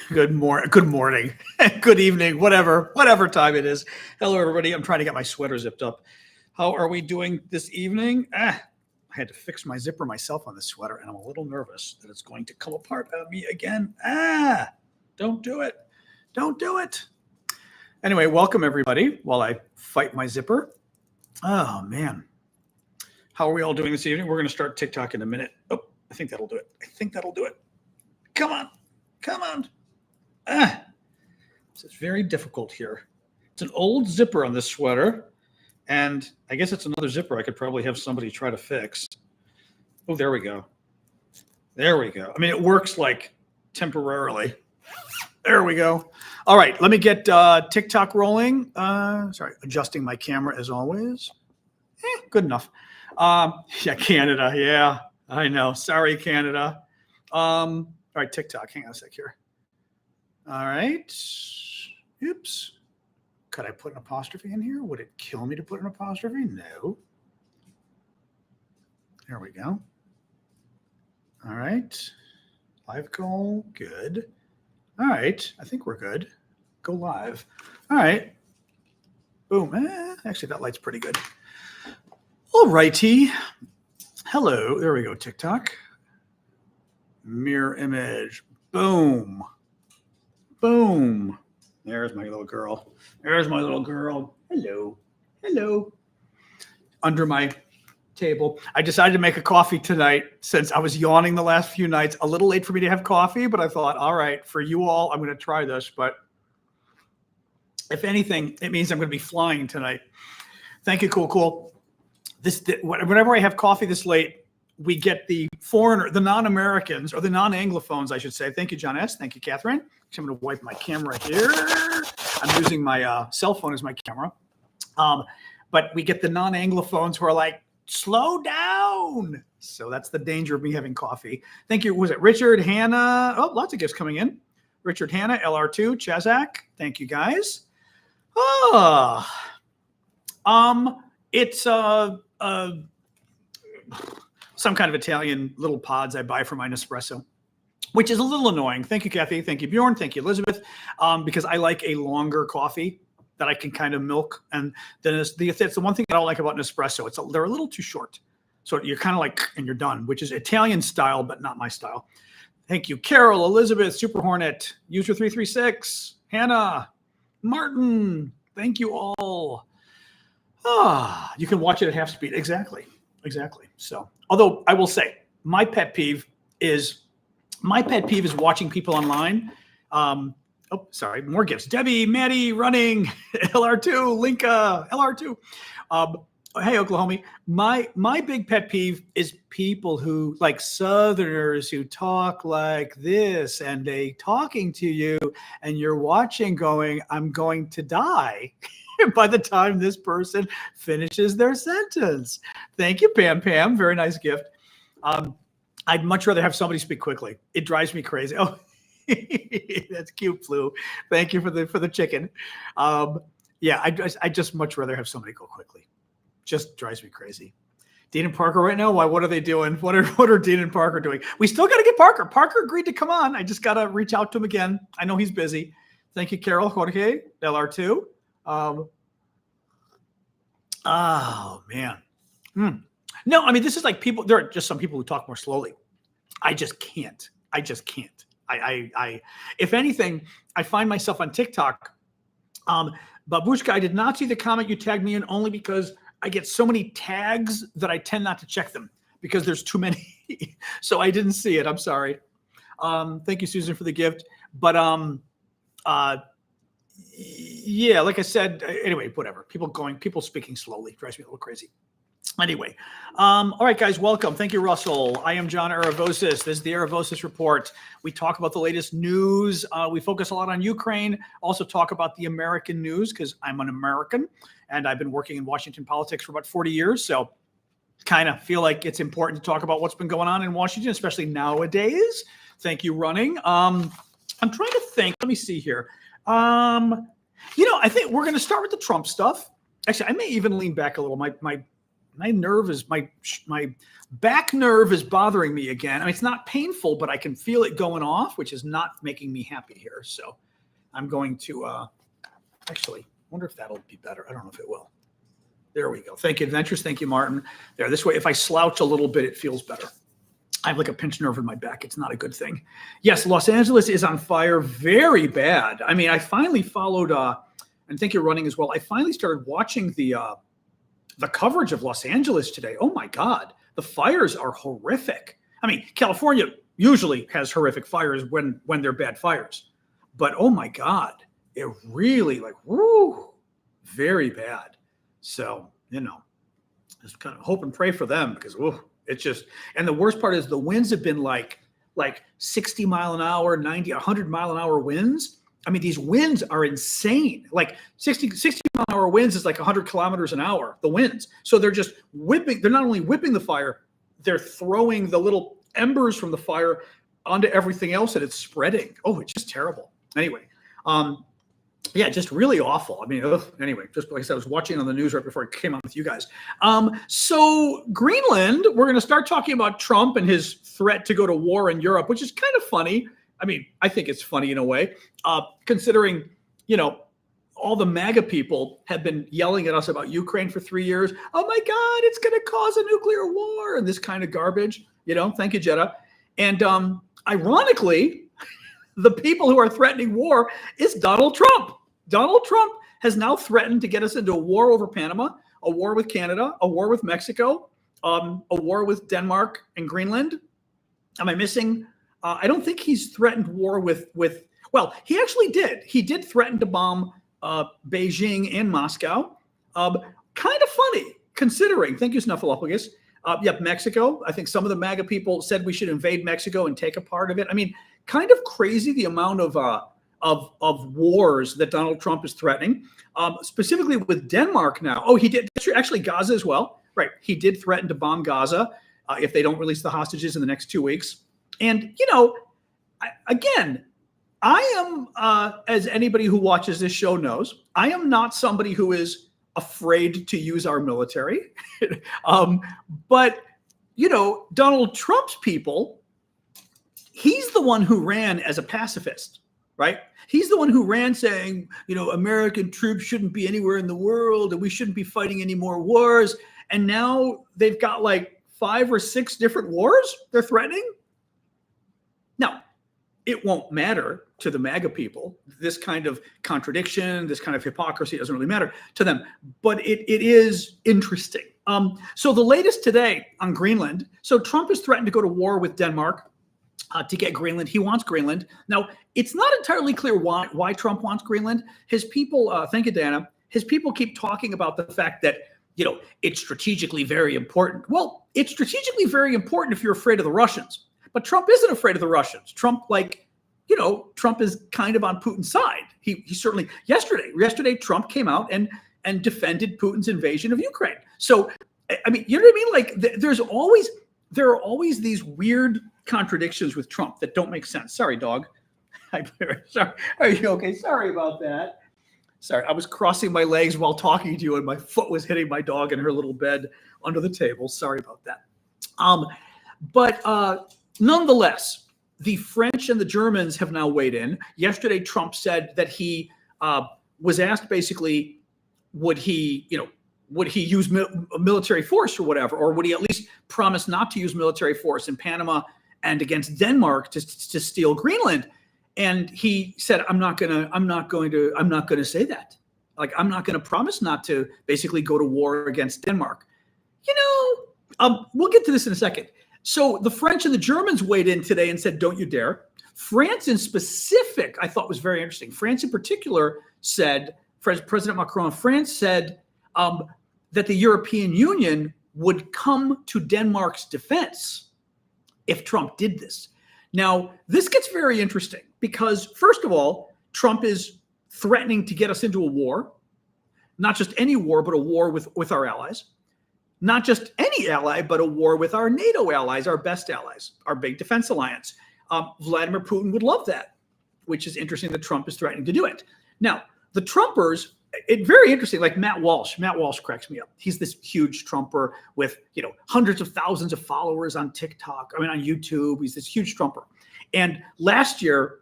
Good morning, good evening, whatever time it is. Hello, everybody. I'm trying to get my sweater zipped up. How are we doing this evening? I had to fix my zipper myself on this sweater, and I'm a little nervous that it's going to come apart on me again. Don't do it. Don't do it. Anyway, welcome everybody while I fight my zipper. Oh, man. How are we all doing this evening? We're going to start TikTok in a minute. Oh, I think that'll do it. Come on. This is very difficult here. It's an old zipper on this sweater, and I guess it's another zipper I could probably have somebody try to fix. Oh, there we go. I mean, it works like temporarily. There we go. All right, let me get TikTok rolling. Adjusting my camera as always. Good enough. Canada. Yeah, I know. Sorry, Canada. All right, TikTok. Hang on a sec here. All right. Oops. Could I put an apostrophe in here? Would it kill me to put an apostrophe? No. There we go. All right. Live goal. Good. All right. I think we're good. Go live. All right. Boom. Actually, that light's pretty good. All righty. Hello. There we go. TikTok. Mirror image. Boom. There's my little girl. Hello. Under my table. I decided to make a coffee tonight since I was yawning the last few nights. A little late for me to have coffee, but I thought, all right, for you all, I'm going to try this. But if anything, it means I'm going to be flying tonight. Thank you, cool. Whenever I have coffee this late, we get the non-Americans, or the non-Anglophones, I should say. Thank you, John S. Thank you, Catherine. I'm going to wipe my camera here. I'm using my cell phone as my camera. But we get the non-Anglophones who are like, slow down. So that's the danger of me having coffee. Thank you. Was it Richard, Hannah? Oh, lots of gifts coming in. Richard, Hannah, LR2, Chazak. Thank you, guys. It's some kind of Italian little pods I buy for my Nespresso, which is a little annoying. Thank you, Kathy. Thank you, Bjorn. Thank you, Elizabeth. Because I like a longer coffee that I can kind of milk. And then it's the one thing that I don't like about Nespresso. They're a little too short. So you're kind of like, and you're done, which is Italian style, but not my style. Thank you, Carol, Elizabeth, Super Hornet, User 336, Hannah, Martin. Thank you all. You can watch it at half speed. Exactly. So, although I will say, my pet peeve is watching people online. More gifts. Debbie, Maddie, running, LR2, Linka, LR2. Hey, Oklahoma. My big pet peeve is people who, like Southerners, who talk like this, and they talking to you, and you're watching going, I'm going to die by the time this person finishes their sentence. Thank you, Pam. Very nice gift. I'd much rather have somebody speak quickly. It drives me crazy. Oh, that's cute, Flu. Thank you for the chicken. I just much rather have somebody go quickly. Just drives me crazy. Dean and Parker right now, why? What are they doing? What are Dean and Parker doing? We still got to get Parker. Parker agreed to come on. I just got to reach out to him again. I know he's busy. Thank you, Carol, Jorge, LR2. Oh, man. No, I mean, this is like people, there are just some people who talk more slowly. I just can't. I if anything, I find myself on TikTok. Babushka, I did not see the comment you tagged me in, only because I get so many tags that I tend not to check them because there's too many. So I didn't see it. I'm sorry. Thank you, Susan, for the gift. But yeah, like I said, anyway, whatever. People speaking slowly drives me a little crazy. Anyway, all right, guys, welcome. Thank you, Russell. I am John Aravosis. This is the Aravosis Report. We talk about the latest news. We focus a lot on Ukraine, also talk about the American news because I'm an American and I've been working in Washington politics for about 40 years. So kind of feel like it's important to talk about what's been going on in Washington, especially nowadays. Thank you, Running. I'm trying to think. Let me see here. I think we're going to start with the Trump stuff. Actually, I may even lean back a little. My my back nerve is bothering me again. I mean, it's not painful, but I can feel it going off, which is not making me happy here. So I'm going to actually wonder if that'll be better. I don't know if it will. There we go. Thank you, Adventures. Thank you, Martin. There, this way, if I slouch a little bit, it feels better. I have like a pinched nerve in my back. It's not a good thing. Yes, Los Angeles is on fire very bad. I mean, I finally followed, and think you're running as well. I finally started watching the coverage of Los Angeles today. Oh my God, the fires are horrific. I mean, California usually has horrific fires when they're bad fires, but oh my God, it really very bad. So, just kind of hope and pray for them because it's just, and the worst part is the winds have been like 60 mile an hour, 90, 100 mile an hour winds. I mean, these winds are insane. Like 60 mile an hour winds is like 100 kilometers an hour, the winds. So they're just whipping, they're not only whipping the fire, they're throwing the little embers from the fire onto everything else and it's spreading. Oh, it's just terrible. Anyway, yeah, just really awful. I mean, anyway, just like I said, I was watching on the news right before I came on with you guys. So Greenland, we're going to start talking about Trump and his threat to go to war in Europe, which is kind of funny. I mean, I think it's funny in a way, considering, all the MAGA people have been yelling at us about Ukraine for 3 years. Oh my God, it's going to cause a nuclear war and this kind of garbage, thank you, Jetta. And ironically, the people who are threatening war is Donald Trump. Donald Trump has now threatened to get us into a war over Panama, a war with Canada, a war with Mexico, a war with Denmark and Greenland. Am I missing? I don't think he's threatened war with, well, he actually did. He did threaten to bomb Beijing and Moscow. Kind of funny, considering, thank you, Snuffleupagus. Mexico. I think some of the MAGA people said we should invade Mexico and take a part of it. I mean, kind of crazy the amount of wars that Donald Trump is threatening, specifically with Denmark now. Oh, he did actually Gaza as well, right? He did threaten to bomb Gaza if they don't release the hostages in the next 2 weeks. And I am, as anybody who watches this show knows, I am not somebody who is afraid to use our military. But, Donald Trump's people, he's the one who ran as a pacifist, right? He's the one who ran saying, American troops shouldn't be anywhere in the world and we shouldn't be fighting any more wars. And now they've got like 5 or 6 different wars they're threatening. Now, it won't matter to the MAGA people. This kind of contradiction, this kind of hypocrisy doesn't really matter to them, but it is interesting. So the latest today on Greenland. So Trump has threatened to go to war with Denmark to get Greenland. He wants Greenland. Now, it's not entirely clear why Trump wants Greenland. His people, thank you, Dana, his people keep talking about the fact that, it's strategically very important. Well, it's strategically very important if you're afraid of the Russians. But Trump isn't afraid of the Russians. Trump, Trump is kind of on Putin's side. He certainly, yesterday, Trump came out and defended Putin's invasion of Ukraine. So, I mean, you know what I mean? Like, there are always these weird contradictions with Trump that don't make sense. Sorry, dog. Sorry. Are you okay? Sorry about that. Sorry, I was crossing my legs while talking to you, and my foot was hitting my dog in her little bed under the table. Sorry about that. But nonetheless, the French and the Germans have now weighed in. Yesterday, Trump said that he was asked basically, would he use military force or whatever, or would he at least promise not to use military force in Panama and against Denmark to steal Greenland? And he said, I'm not going to say that. Like, I'm not going to promise not to basically go to war against Denmark. We'll get to this in a second. So the French and the Germans weighed in today and said, don't you dare. France in specific, I thought was very interesting. France in particular said, President Macron of France said that the European Union would come to Denmark's defense if Trump did this. Now, this gets very interesting because, first of all, Trump is threatening to get us into a war, not just any war, but a war with our allies. Not just any ally, but a war with our NATO allies, our best allies, our big defense alliance. Vladimir Putin would love that, which is interesting that Trump is threatening to do it. Now, the Trumpers, very interesting. Like Matt Walsh cracks me up. He's this huge Trumper with, hundreds of thousands of followers on TikTok. I mean, on YouTube, he's this huge Trumper. And last year,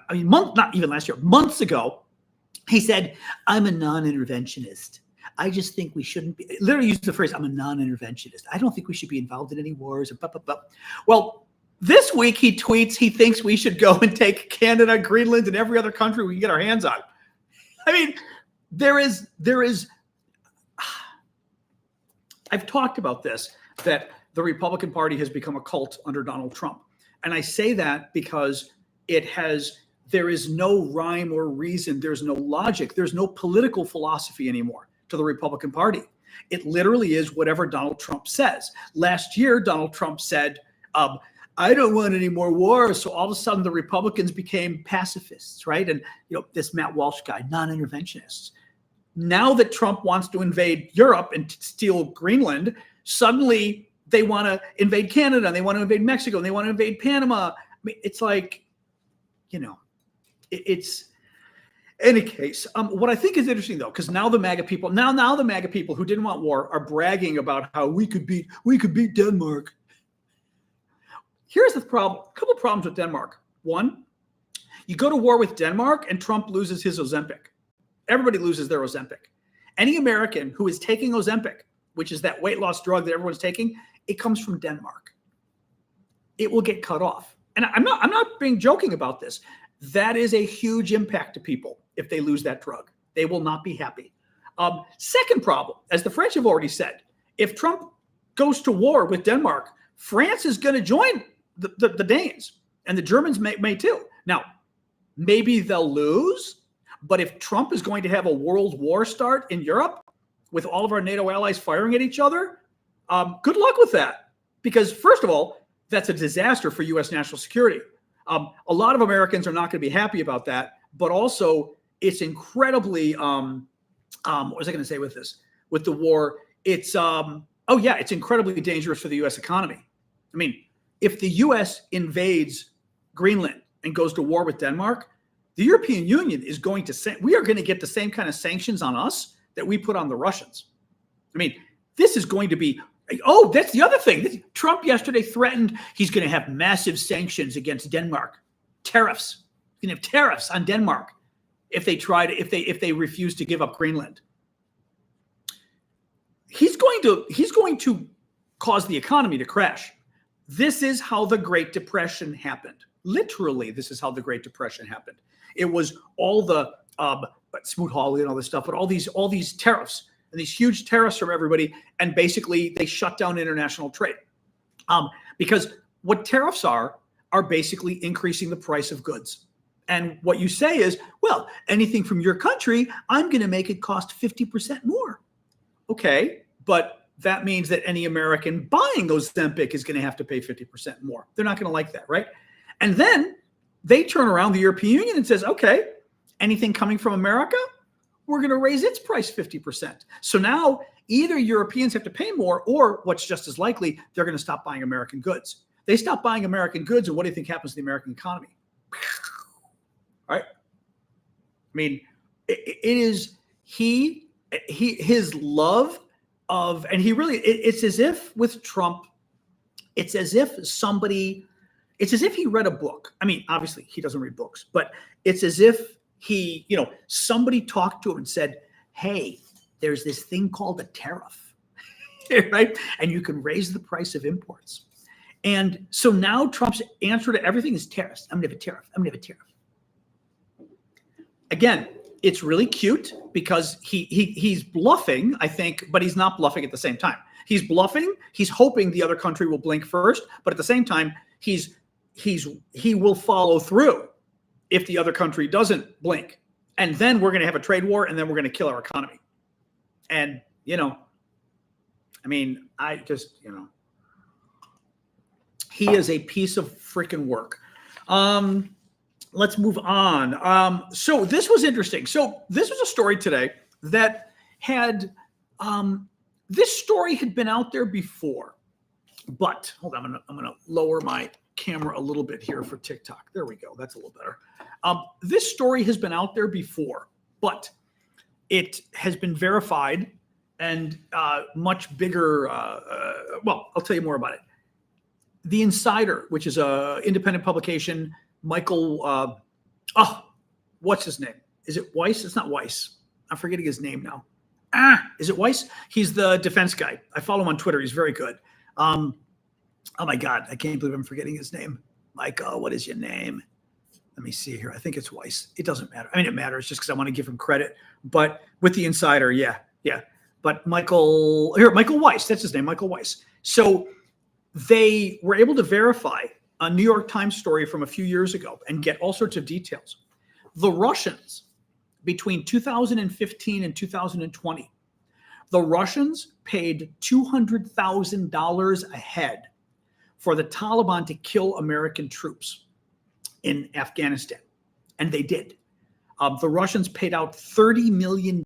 not even last year, months ago, he said, I'm a non-interventionist. I just think we shouldn't be, literally used the phrase, I'm a non-interventionist. I don't think we should be involved in any wars. Well, this week he tweets he thinks we should go and take Canada, Greenland, and every other country we can get our hands on. I mean, there is, I've talked about this, that the Republican Party has become a cult under Donald Trump. And I say that because there is no rhyme or reason. There's no logic. There's no political philosophy anymore to the Republican Party. It literally is whatever Donald Trump says. Last year, Donald Trump said, I don't want any more wars. So all of a sudden the Republicans became pacifists, right? And this Matt Walsh guy, non-interventionists. Now that Trump wants to invade Europe and steal Greenland, suddenly they want to invade Canada, and they want to invade Mexico, and they want to invade Panama. I mean, it's like, it's any case. What I think is interesting though, because now the MAGA people who didn't want war are bragging about how we could beat Denmark. Here's the problem. A couple of problems with Denmark. One, you go to war with Denmark and Trump loses his Ozempic. Everybody loses their Ozempic. Any American who is taking Ozempic, which is that weight loss drug that everyone's taking, it comes from Denmark. It will get cut off. And I'm not being joking about this. That is a huge impact to people if they lose that drug. They will not be happy. Second problem, as the French have already said, if Trump goes to war with Denmark, France is going to join the Danes, and the Germans may too. Now, maybe they'll lose, but if Trump is going to have a world war start in Europe with all of our NATO allies firing at each other, good luck with that. Because first of all, that's a disaster for U.S. national security. A lot of Americans are not going to be happy about that, but also it's incredibly, what was I going to say with this? With the war, it's incredibly dangerous for the U.S. economy. I mean, if the U.S. invades Greenland and goes to war with Denmark, the European Union is going to say, we are going to get the same kind of sanctions on us that we put on the Russians. I mean, this is going to be, that's the other thing. Trump yesterday threatened he's going to have massive sanctions against Denmark. Tariffs. He's going to have tariffs on Denmark if they refuse to give up Greenland. He's going to cause the economy to crash. This is how the Great Depression happened. Literally, this is how the Great Depression happened. It was all the Smoot-Hawley and all this stuff, but all these tariffs and these huge tariffs from everybody, and basically they shut down international trade. Because what tariffs are basically increasing the price of goods. And what you say is, well, anything from your country, I'm going to make it cost 50% more. Okay, but that means that any American buying Ozempic is going to have to pay 50% more. They're not going to like that, right? And then they turn around, the European Union, and says, okay, anything coming from America, we're going to raise its price 50%. So now either Europeans have to pay more, or what's just as likely, they're going to stop buying American goods. They stop buying American goods, and what do you think happens to the American economy? Right? I mean, it is his love of, and he really, it's as if with Trump, it's as if he read a book. I mean, obviously he doesn't read books, but it's as if somebody talked to him and said, hey, there's this thing called a tariff, right? And you can raise the price of imports. And so now Trump's answer to everything is tariffs. I'm going to have a tariff. I'm going to have a tariff. Again, it's really cute because he's bluffing, I think, but he's not bluffing at the same time. He's bluffing. He's hoping the other country will blink first, but at the same time, he will follow through if the other country doesn't blink. And then we're going to have a trade war, and then we're going to kill our economy. And, he is a piece of freaking work. Let's move on. So this was interesting. So this was a story today that had, this story had been out there before, but hold on, I'm gonna lower my camera a little bit here for TikTok. There we go. That's a little better. This story has been out there before, but it has been verified and much bigger. Well, I'll tell you more about it. The Insider, which is an independent publication, Michael, what's his name? Is it Weiss? It's not Weiss. I'm forgetting his name now. Is it Weiss? He's the defense guy. I follow him on Twitter. He's very good. Oh my God, I can't believe I'm forgetting his name. Michael, what is your name? Let me see here. I think it's Weiss. It doesn't matter. I mean, it matters just because I want to give him credit. But with the Insider, yeah. But Michael Weiss, that's his name, Michael Weiss. So they were able to verify a New York Times story from a few years ago and get all sorts of details. The Russians, between 2015 and 2020, the Russians paid $200,000 a head for the Taliban to kill American troops in Afghanistan. And they did. The Russians paid out $30 million,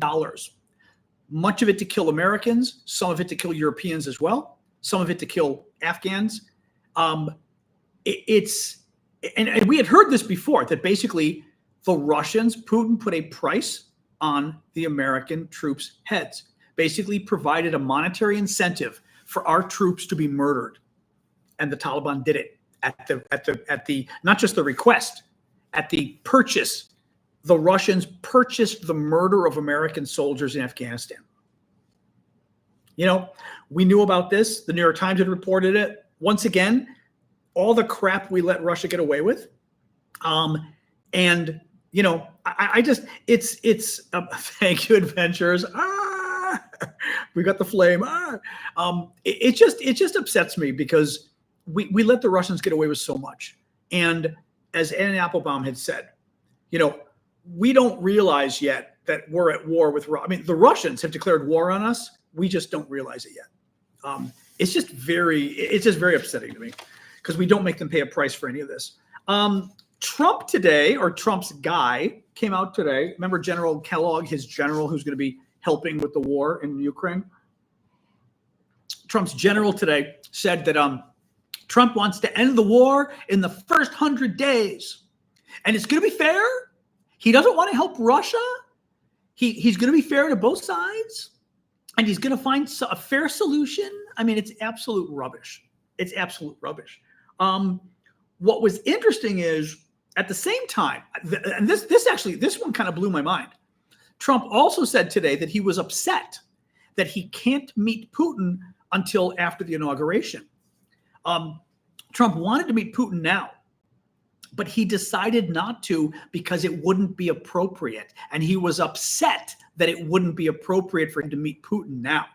much of it to kill Americans, some of it to kill Europeans as well, some of it to kill Afghans. And we had heard this before, that basically the Russians, Putin put a price on the American troops' heads, basically provided a monetary incentive for our troops to be murdered. And the Taliban did it at the not just the request, at the purchase. The Russians purchased the murder of American soldiers in Afghanistan. You know, we knew about this. The New York Times had reported it. Once again, all the crap we let Russia get away with. And, you know, I just, it's thank you, adventurers. We got the flame. It just upsets me because we let the Russians get away with so much. And as Ann Applebaum had said, you know, we don't realize yet that we're at war with, I mean, the Russians have declared war on us. We just don't realize it yet. It's just very upsetting to me because we don't make them pay a price for any of this. Trump today, or Trump's guy, came out today. Remember General Kellogg, his general who's going to be helping with the war in Ukraine? Trump's general today said that Trump wants to end the war in the first 100 days. And it's going to be fair. He doesn't want to help Russia. He's going to be fair to both sides. And he's going to find a fair solution. I mean, it's absolute rubbish. It's absolute rubbish. What was interesting is at the same time, and this one kind of blew my mind. Trump also said today that he was upset that he can't meet Putin until after the inauguration. Trump wanted to meet Putin now, but he decided not to because it wouldn't be appropriate. And he was upset that it wouldn't be appropriate for him to meet Putin now.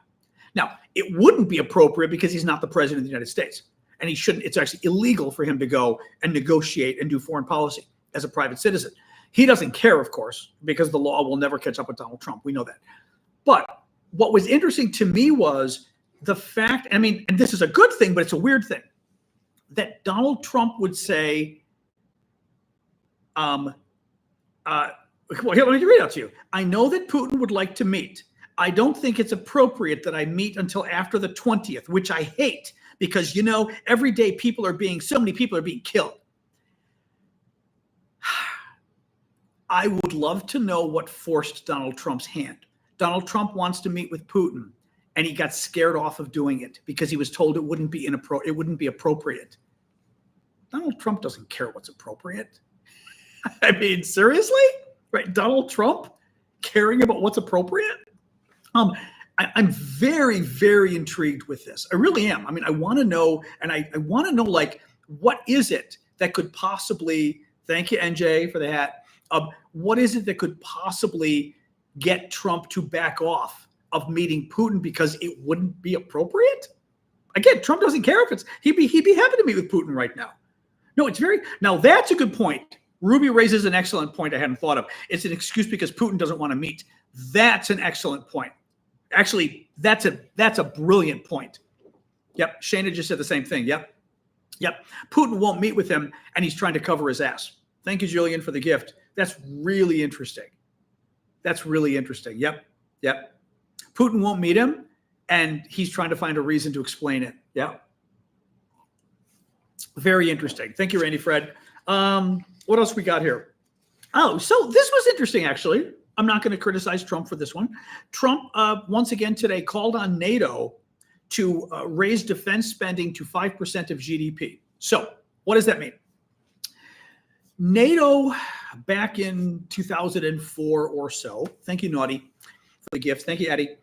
Now, it wouldn't be appropriate because he's not the president of the United States. And he shouldn't, it's actually illegal for him to go and negotiate and do foreign policy as a private citizen. He doesn't care, of course, because the law will never catch up with Donald Trump. We know that. But what was interesting to me was the fact, I mean, and this is a good thing, but it's a weird thing, that Donald Trump would say, well, here, let me read it out to you. I know that Putin would like to meet. I don't think it's appropriate that I meet until after the 20th, which I hate because, you know, every day so many people are being killed. I would love to know what forced Donald Trump's hand. Donald Trump wants to meet with Putin, and he got scared off of doing it because he was told it wouldn't be appropriate. Donald Trump doesn't care what's appropriate. I mean, seriously? Right? Donald Trump caring about what's appropriate? I'm very, very intrigued with this. I really am. I mean, I want to know, and I want to know, like, what is it that could possibly, thank you, NJ, for the hat. What is it that could possibly get Trump to back off of meeting Putin because it wouldn't be appropriate? Again, Trump doesn't care if he'd be happy to meet with Putin right now. No, now that's a good point. Ruby raises an excellent point I hadn't thought of. It's an excuse because Putin doesn't want to meet. That's an excellent point. Actually, that's a brilliant point. Yep. Shana just said the same thing. Yep. Putin won't meet with him and he's trying to cover his ass. Thank you, Julian, for the gift. That's really interesting. Yep. Putin won't meet him and he's trying to find a reason to explain it. Yep. Very interesting. Thank you, Randy Fred. What else we got here? Oh, so this was interesting, actually. I'm not going to criticize Trump for this one. Trump, once again today, called on NATO to raise defense spending to 5% of GDP. So what does that mean? NATO, back in 2004 or so, thank you, Naughty, for the gift. Thank you, Eddie,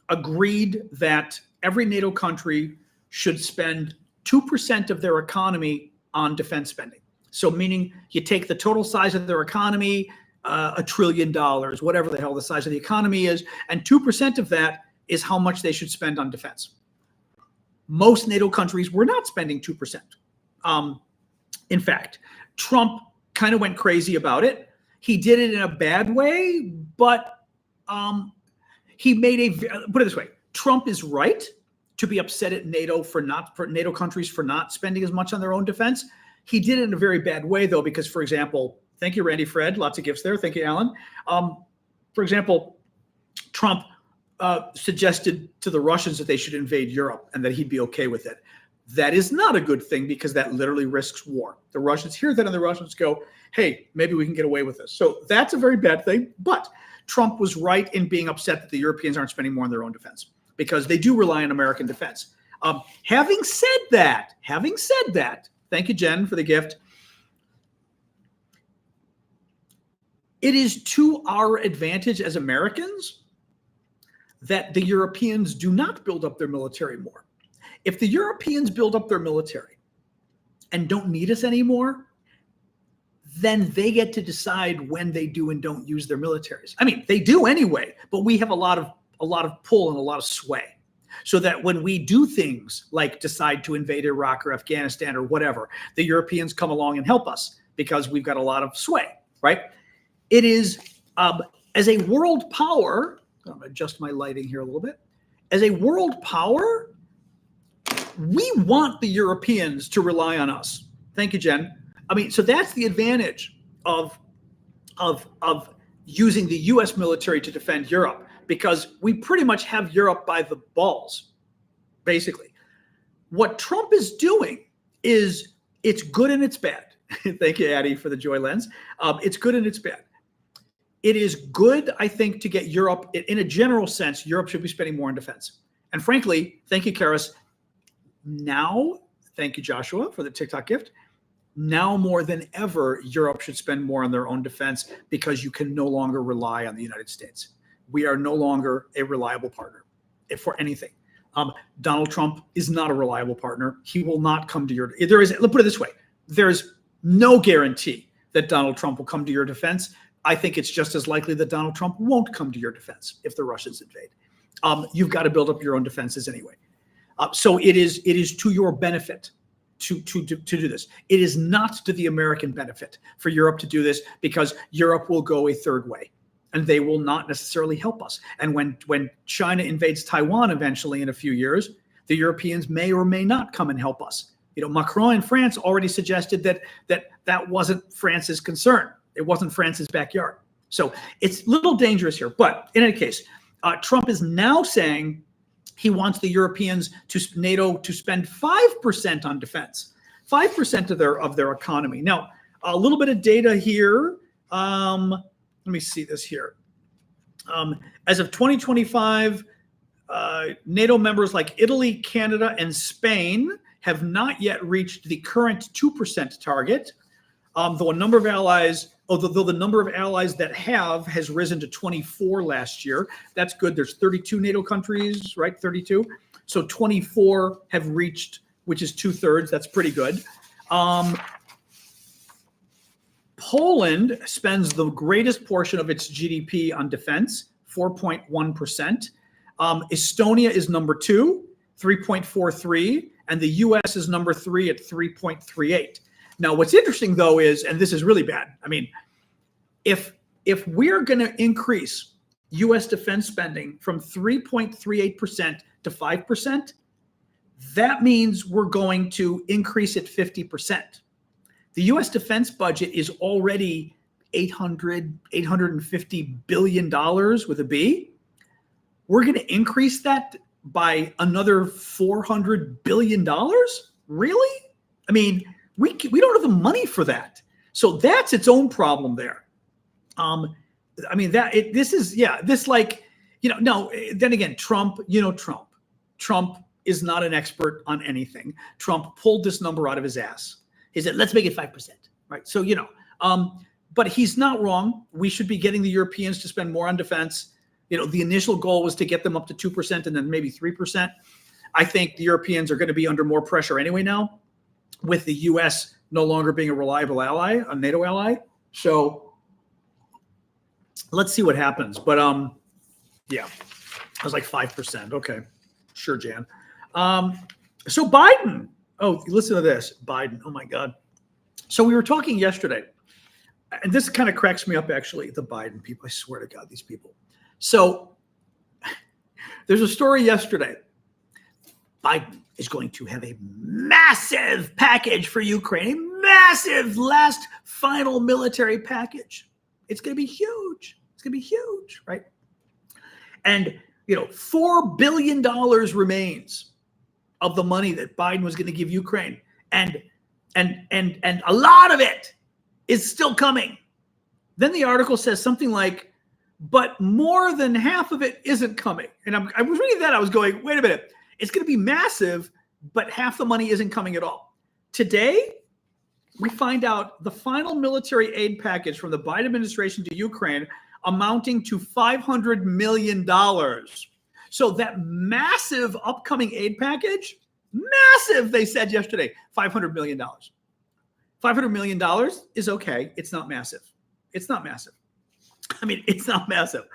agreed that every NATO country should spend 2% of their economy on defense spending. So meaning you take the total size of their economy, $1 trillion, whatever the hell the size of the economy is, and 2% of that is how much they should spend on defense. Most NATO countries were not spending 2%. In fact, Trump kind of went crazy about it. He did it in a bad way, but he made put it this way, Trump is right to be upset at NATO for NATO countries for not spending as much on their own defense. He did it in a very bad way, though, because, for example, thank you, Randy Fred, lots of gifts there. Thank you, Alan. For example, Trump suggested to the Russians that they should invade Europe and that he'd be okay with it. That is not a good thing because that literally risks war. The Russians hear that and the Russians go, hey, maybe we can get away with this. So that's a very bad thing. But Trump was right in being upset that the Europeans aren't spending more on their own defense because they do rely on American defense. Having said that, thank you, Jen, for the gift. It is to our advantage as Americans that the Europeans do not build up their military more. If the Europeans build up their military and don't need us anymore, then they get to decide when they do and don't use their militaries. I mean, they do anyway, but we have a lot of pull and a lot of sway. So that when we do things like decide to invade Iraq or Afghanistan or whatever, the Europeans come along and help us because we've got a lot of sway, right? It is, as a world power, I'm going to adjust my lighting here a little bit. As a world power, we want the Europeans to rely on us. Thank you, Jen. I mean, so that's the advantage of using the U.S. military to defend Europe, because we pretty much have Europe by the balls, basically. What Trump is doing is it's good and it's bad. Thank you, Addie, for the joy lens. It's good and it's bad. It is good, I think, to get Europe, in a general sense, Europe should be spending more on defense. And frankly, thank you, Karis. Now, thank you, Joshua, for the TikTok gift. Now more than ever, Europe should spend more on their own defense because you can no longer rely on the United States. We are no longer a reliable partner for anything. Donald Trump is not a reliable partner. He will not come to your, let's put it this way. There's no guarantee that Donald Trump will come to your defense. I think it's just as likely that Donald Trump won't come to your defense if the Russians invade. You've got to build up your own defenses anyway. So it is to your benefit to do this. It is not to the American benefit for Europe to do this because Europe will go a third way and they will not necessarily help us. And when China invades Taiwan eventually in a few years, the Europeans may or may not come and help us. You know, Macron in France already suggested that wasn't France's concern. It wasn't France's backyard. So it's a little dangerous here. But in any case, Trump is now saying he wants the Europeans NATO to spend 5% on defense, 5% of their economy. Now, a little bit of data here. Let me see this here. As of 2025, NATO members like Italy, Canada, and Spain have not yet reached the current 2% target. Though the number of allies that has risen to 24 last year. That's good. There's 32 NATO countries, right? 32. So 24 have reached, which is 2/3. That's pretty good. Poland spends the greatest portion of its GDP on defense, 4.1%. Estonia is number 2, 3.43, and the U.S. is number 3 at 3.38. Now, what's interesting, though, is, and this is really bad, I mean, if we're going to increase U.S. defense spending from 3.38% to 5%, that means we're going to increase it 50%. The U.S. defense budget is already $850 billion with a B. We're going to increase that by another $400 billion? Really? I mean, we don't have the money for that. So that's its own problem there. I mean, this is, yeah, this like, no, then again, Trump is not an expert on anything. Trump pulled this number out of his ass. He said, let's make it 5%, right? So, but he's not wrong. We should be getting the Europeans to spend more on defense. The initial goal was to get them up to 2% and then maybe 3%. I think the Europeans are going to be under more pressure anyway now, with the U.S. no longer being a reliable ally, a NATO ally. So let's see what happens. But yeah, I was like 5%. Okay, sure, Jan. So Biden. Oh, listen to this, Biden. Oh my God. So we were talking yesterday, and this kind of cracks me up actually. The Biden people. I swear to God, these people. So there's a story yesterday. Biden is going to have a massive package for Ukraine, a massive last final military package. It's going to be huge. It's going to be huge, right? And, $4 billion remains of the money that Biden was going to give Ukraine. And a lot of it is still coming. Then the article says something like, but more than half of it isn't coming. And I was reading that. I was going, wait a minute. It's going to be massive, but half the money isn't coming at all. Today, we find out the final military aid package from the Biden administration to Ukraine amounting to $500 million. So that massive upcoming aid package, massive, they said yesterday, $500 million. $500 million is okay. It's not massive. It's not massive. I mean, it's not massive.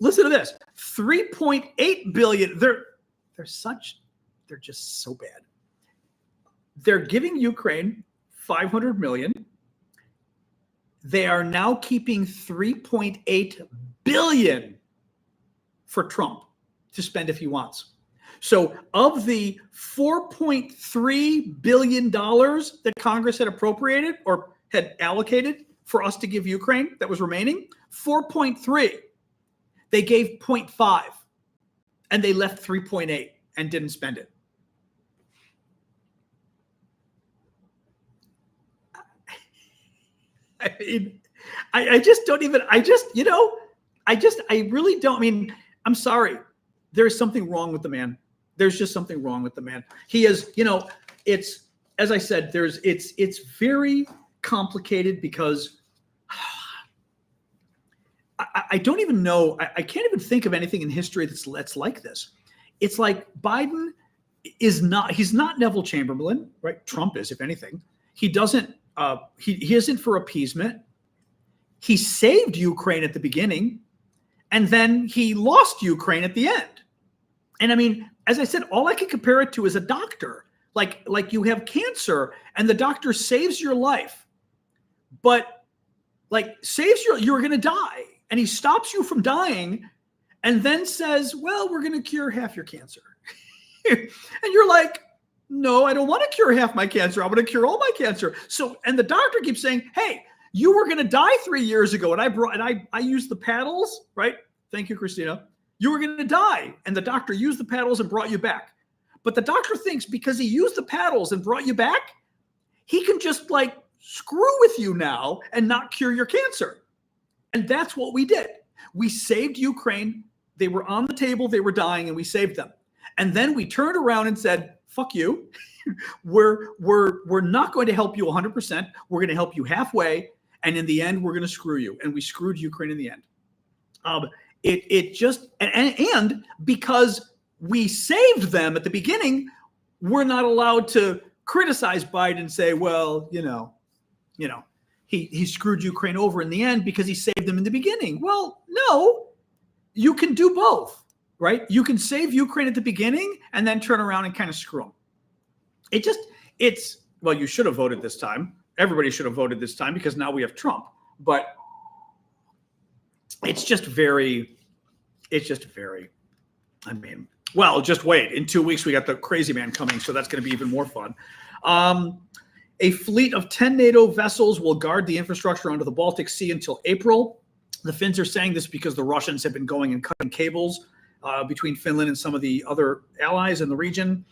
Listen to this, 3.8 billion. They're just so bad. They're giving Ukraine 500 million. They are now keeping 3.8 billion for Trump to spend if he wants. So of the $4.3 billion that Congress had appropriated or had allocated for us to give Ukraine that was remaining, 4.3. They gave 0.5 and they left 3.8 and didn't spend it. I mean, I just don't even, I really don't. I mean, I'm sorry. There is something wrong with the man. There's just something wrong with the man. He is, it's, as I said, it's very complicated because I don't even know. I can't even think of anything in history that's like this. It's like Biden he's not Neville Chamberlain, right? Trump is, if anything. He doesn't, he isn't for appeasement. He saved Ukraine at the beginning, and then he lost Ukraine at the end. And I mean, as I said, all I can compare it to is a doctor. Like you have cancer, and the doctor saves your life, but you're going to die. And he stops you from dying and then says, well, we're going to cure half your cancer. And you're like, no, I don't want to cure half my cancer. I'm going to cure all my cancer. So, and the doctor keeps saying, hey, you were going to die 3 years ago. And I used the paddles, right? Thank you, Christina. You were going to die. And the doctor used the paddles and brought you back. But the doctor thinks because he used the paddles and brought you back, he can just screw with you now and not cure your cancer. And that's what we did. We saved Ukraine. They were on the table. They were dying, and we saved them. And then we turned around and said, fuck you. We're not going to help you 100%. We're going to help you halfway. And in the end, we're going to screw you. And we screwed Ukraine in the end. And because we saved them at the beginning, we're not allowed to criticize Biden and say, well, he screwed Ukraine over in the end because he saved them in the beginning. Well, no, you can do both, right? You can save Ukraine at the beginning and then turn around and kind of screw them. Well, you should have voted this time. Everybody should have voted this time because now we have Trump. But just wait. In 2 weeks, we got the crazy man coming. So that's going to be even more fun. A fleet of 10 NATO vessels will guard the infrastructure under the Baltic Sea until April. The Finns are saying this because the Russians have been going and cutting cables between Finland and some of the other allies in the region.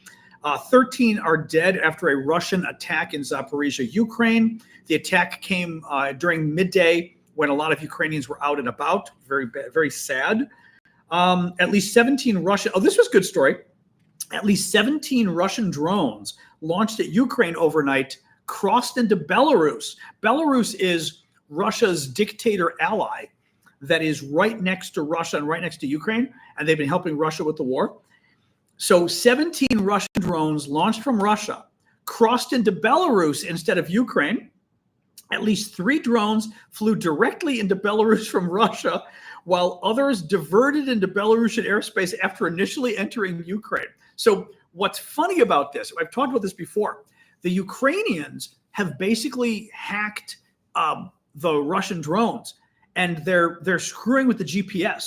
13 are dead after a Russian attack in Zaporizhia, Ukraine. The attack came during midday when a lot of Ukrainians were out and about. Very bad, very sad. At least 17 Russian, oh, this was a good story. At least 17 Russian drones launched at Ukraine overnight crossed into Belarus. Belarus is Russia's dictator ally that is right next to Russia and right next to Ukraine, and they've been helping Russia with the war. So 17 Russian drones launched from Russia crossed into Belarus instead of Ukraine. At least 3 drones flew directly into Belarus from Russia, while others diverted into Belarusian airspace after initially entering Ukraine. So what's funny about this, I've talked about this before, the Ukrainians have basically hacked the Russian drones, and they're screwing with the GPS,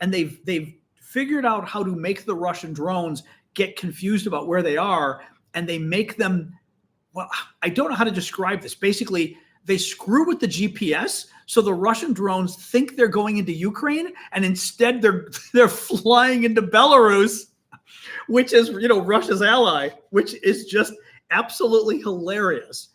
and they've figured out how to make the Russian drones get confused about where they are, and they make them, well, I don't know how to describe this. Basically, they screw with the GPS, so the Russian drones think they're going into Ukraine, and instead they're flying into Belarus, which is, you know, Russia's ally, which is just absolutely hilarious.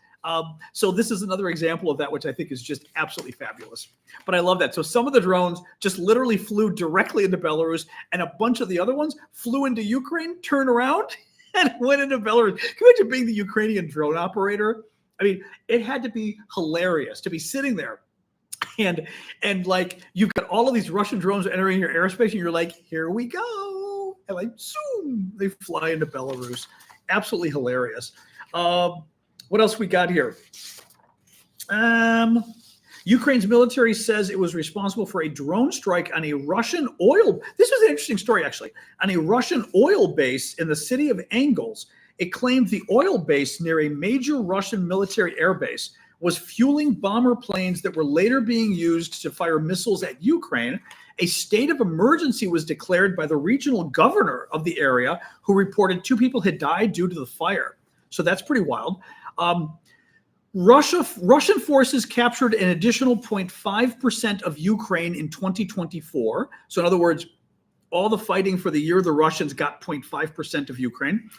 So this is another example of that, which I think is just absolutely fabulous. But I love that. So some of the drones just literally flew directly into Belarus, and a bunch of the other ones flew into Ukraine, turned around, and went into Belarus. Can you imagine being the Ukrainian drone operator? I mean, it had to be hilarious to be sitting there and like you've got all of these Russian drones entering your airspace, and you're like, here we go. And like, zoom, they fly into Belarus. Absolutely hilarious. What else we got here? Ukraine's military says it was responsible for a drone strike on a Russian oil. This was an interesting story, actually. On a Russian oil base in the city of Engels, it claimed the oil base near a major Russian military airbase was fueling bomber planes that were later being used to fire missiles at Ukraine. A state of emergency was declared by the regional governor of the area, who reported 2 people had died due to the fire. So that's pretty wild. Russian forces captured an additional 0.5% of Ukraine in 2024. So in other words, all the fighting for the year, the Russians got 0.5% of Ukraine.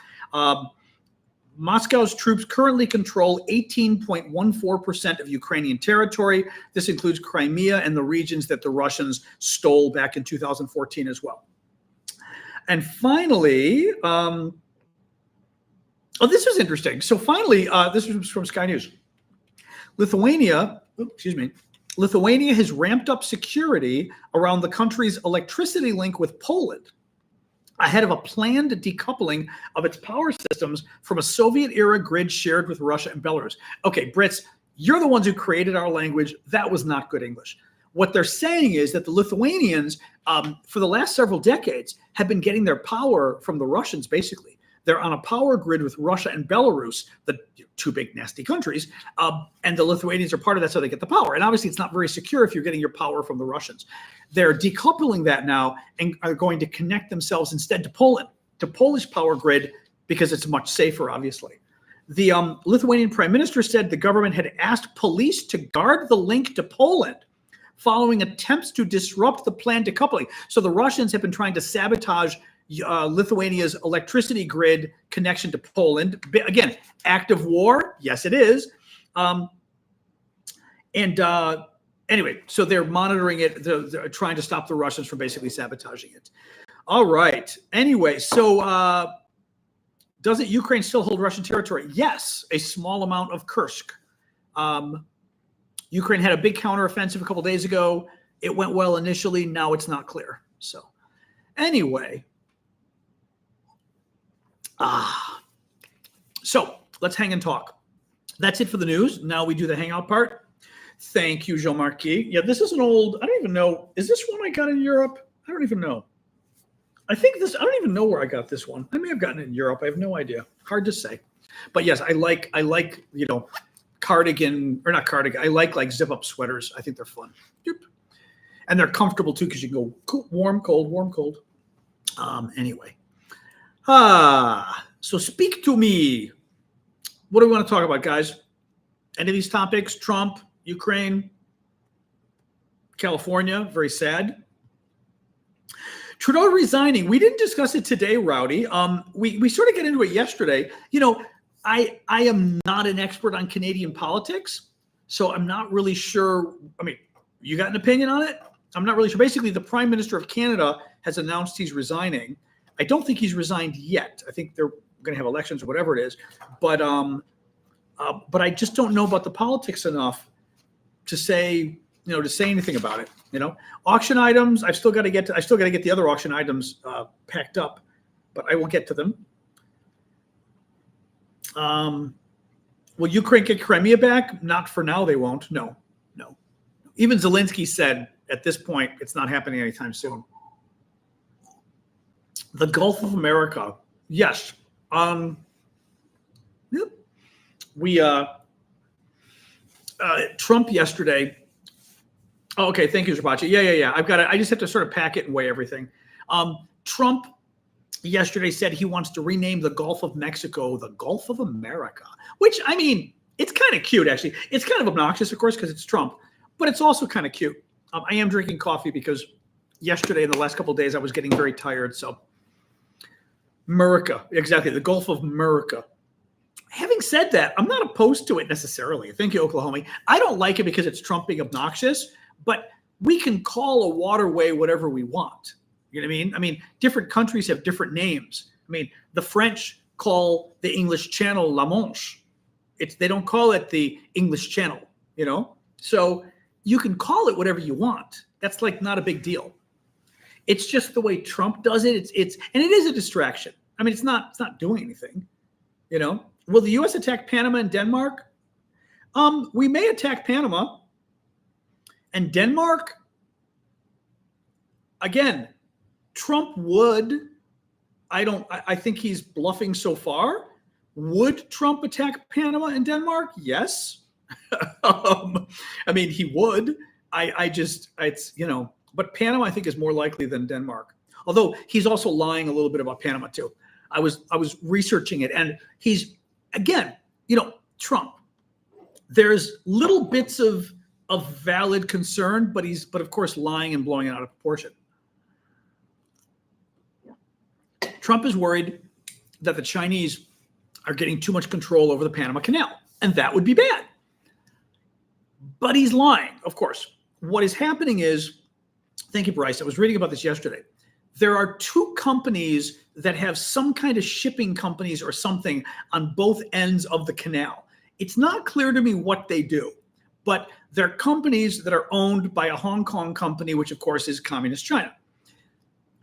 Moscow's troops currently control 18.14% of Ukrainian territory. This includes Crimea and the regions that the Russians stole back in 2014 as well. And finally, oh, this was interesting. So finally, this was from Sky News. Lithuania has ramped up security around the country's electricity link with Poland ahead of a planned decoupling of its power systems from a Soviet-era grid shared with Russia and Belarus. Okay, Brits, you're the ones who created our language. That was not good English. What they're saying is that the Lithuanians, for the last several decades, have been getting their power from the Russians, basically. They're on a power grid with Russia and Belarus, the 2 big nasty countries, and the Lithuanians are part of that, so they get the power. And obviously, it's not very secure if you're getting your power from the Russians. They're decoupling that now and are going to connect themselves instead to Poland, to Polish power grid, because it's much safer, obviously. The Lithuanian prime minister said the government had asked police to guard the link to Poland following attempts to disrupt the planned decoupling. So the Russians have been trying to sabotage Lithuania's electricity grid connection to Poland. Again, act of war. Yes, it is. Anyway, so they're monitoring it. They're trying to stop the Russians from basically sabotaging it. All right. Anyway, so doesn't Ukraine still hold Russian territory? Yes, a small amount of Kursk. Ukraine had a big counteroffensive a couple days ago. It went well initially. Now it's not clear. So anyway. So let's hang and talk. That's it for the news. Now we do the hangout part. Thank you, Jean-Marc. Yeah, this is an old, I don't even know. Is this one I got in Europe? I don't even know. I don't even know where I got this one. I may have gotten it in Europe. I have no idea. Hard to say. But yes, I like, you know, cardigan, or not cardigan. I like zip up sweaters. I think they're fun. And they're comfortable too, because you can go warm, cold, warm, cold. Anyway. So speak to me. What do we want to talk about, guys? Any of these topics? Trump, Ukraine, California, very sad. Trudeau resigning. We didn't discuss it today, Rowdy. We sort of get into it yesterday. You know, I am not an expert on Canadian politics, so I'm not really sure. I mean, You got an opinion on it? I'm not really sure. Basically, the Prime Minister of Canada has announced he's resigning. I don't think he's resigned yet. I think they're going to have elections or whatever it is. But I just don't know about the politics enough to say, to say anything about it. Auction items. I still got to get the other auction items packed up, but I will get to them. Will Ukraine get Crimea back? Not for now. They won't. No. Even Zelensky said at this point it's not happening anytime soon. The Gulf of America. Yes. Trump yesterday. Oh, okay. Thank you, Zapachi. Yeah. I just have to sort of pack it and weigh everything. Trump yesterday said he wants to rename the Gulf of Mexico the Gulf of America, which, I mean, it's kind of cute, actually. It's kind of obnoxious, of course, because it's Trump, but it's also kind of cute. I am drinking coffee because yesterday and the last couple of days I was getting very tired. So America, exactly, the Gulf of America. Having said that, I'm not opposed to it necessarily. Thank you, Oklahoma. I don't like it because it's Trump being obnoxious, but we can call a waterway whatever we want. You know what I mean? I mean, different countries have different names. I mean, the French call the English Channel La Manche. They don't call it the English Channel, So you can call it whatever you want. That's like not a big deal. It's just the way Trump does it. And it is a distraction. I mean, it's not doing anything. Will the U.S. attack Panama and Denmark? We may attack Panama and Denmark. Again, Trump would. I think he's bluffing so far. Would Trump attack Panama and Denmark? Yes. I mean, he would. But Panama, I think, is more likely than Denmark. Although he's also lying a little bit about Panama too. I was researching it, and he's, again, Trump. There's little bits of valid concern, but of course lying and blowing it out of proportion. Trump is worried that the Chinese are getting too much control over the Panama Canal, and that would be bad. But he's lying, of course. What is happening is, thank you, Bryce. I was reading about this yesterday. There are two companies that have some kind of shipping companies or something on both ends of the canal. It's not clear to me what they do, but they're companies that are owned by a Hong Kong company, which of course is Communist China.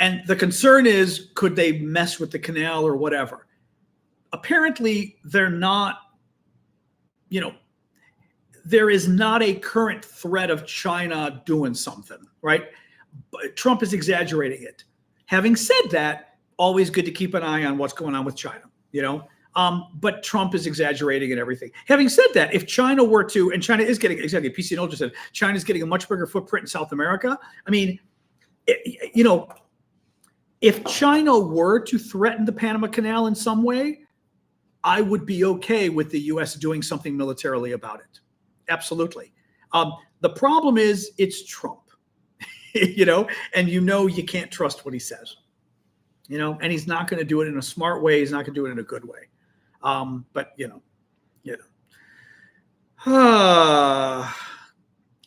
And the concern is, could they mess with the canal or whatever? Apparently, they're not, there is not a current threat of China doing something, right? But Trump is exaggerating it. Having said that, always good to keep an eye on what's going on with China, but Trump is exaggerating and everything. Having said that, if China were to, and China is getting, exactly, PCNO just said, China's getting a much bigger footprint in South America. I mean, if China were to threaten the Panama Canal in some way, I would be okay with the U.S. doing something militarily about it. Absolutely. The problem is it's Trump, and you can't trust what he says, and he's not going to do it in a smart way. He's not going to do it in a good way. But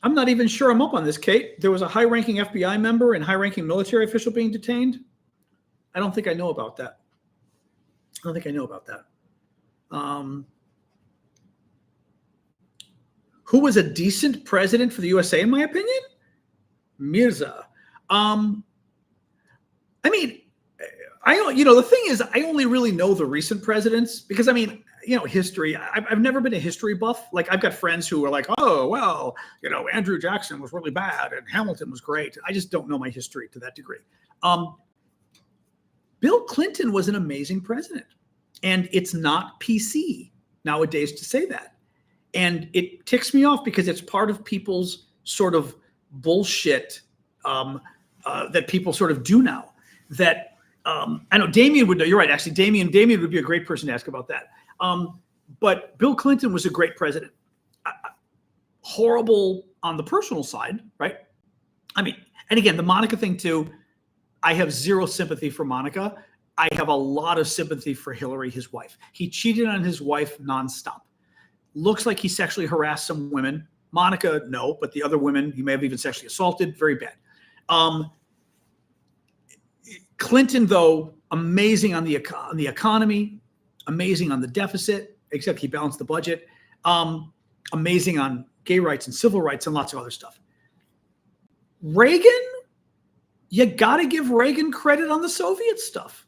I'm not even sure I'm up on this, Kate. There was a high-ranking FBI member and high-ranking military official being detained. I don't think I know about that. Who was a decent president for the USA, in my opinion? Mirza. The thing is, I only really know the recent presidents because, history. I've never been a history buff. Like, I've got friends who are like, oh, well, Andrew Jackson was really bad and Hamilton was great. I just don't know my history to that degree. Bill Clinton was an amazing president, and it's not PC nowadays to say that. And it ticks me off because it's part of people's sort of bullshit that people sort of do now. That I know Damien would know. You're right, actually. Damien would be a great person to ask about that. But Bill Clinton was a great president. Horrible on the personal side, right? And again, the Monica thing too. I have zero sympathy for Monica. I have a lot of sympathy for Hillary, his wife. He cheated on his wife nonstop. Looks like he sexually harassed some women. Monica, no, but the other women he may have even sexually assaulted, very bad. Clinton, though, amazing on the economy, amazing on the deficit, except he balanced the budget, amazing on gay rights and civil rights and lots of other stuff. Reagan, you got to give Reagan credit on the Soviet stuff.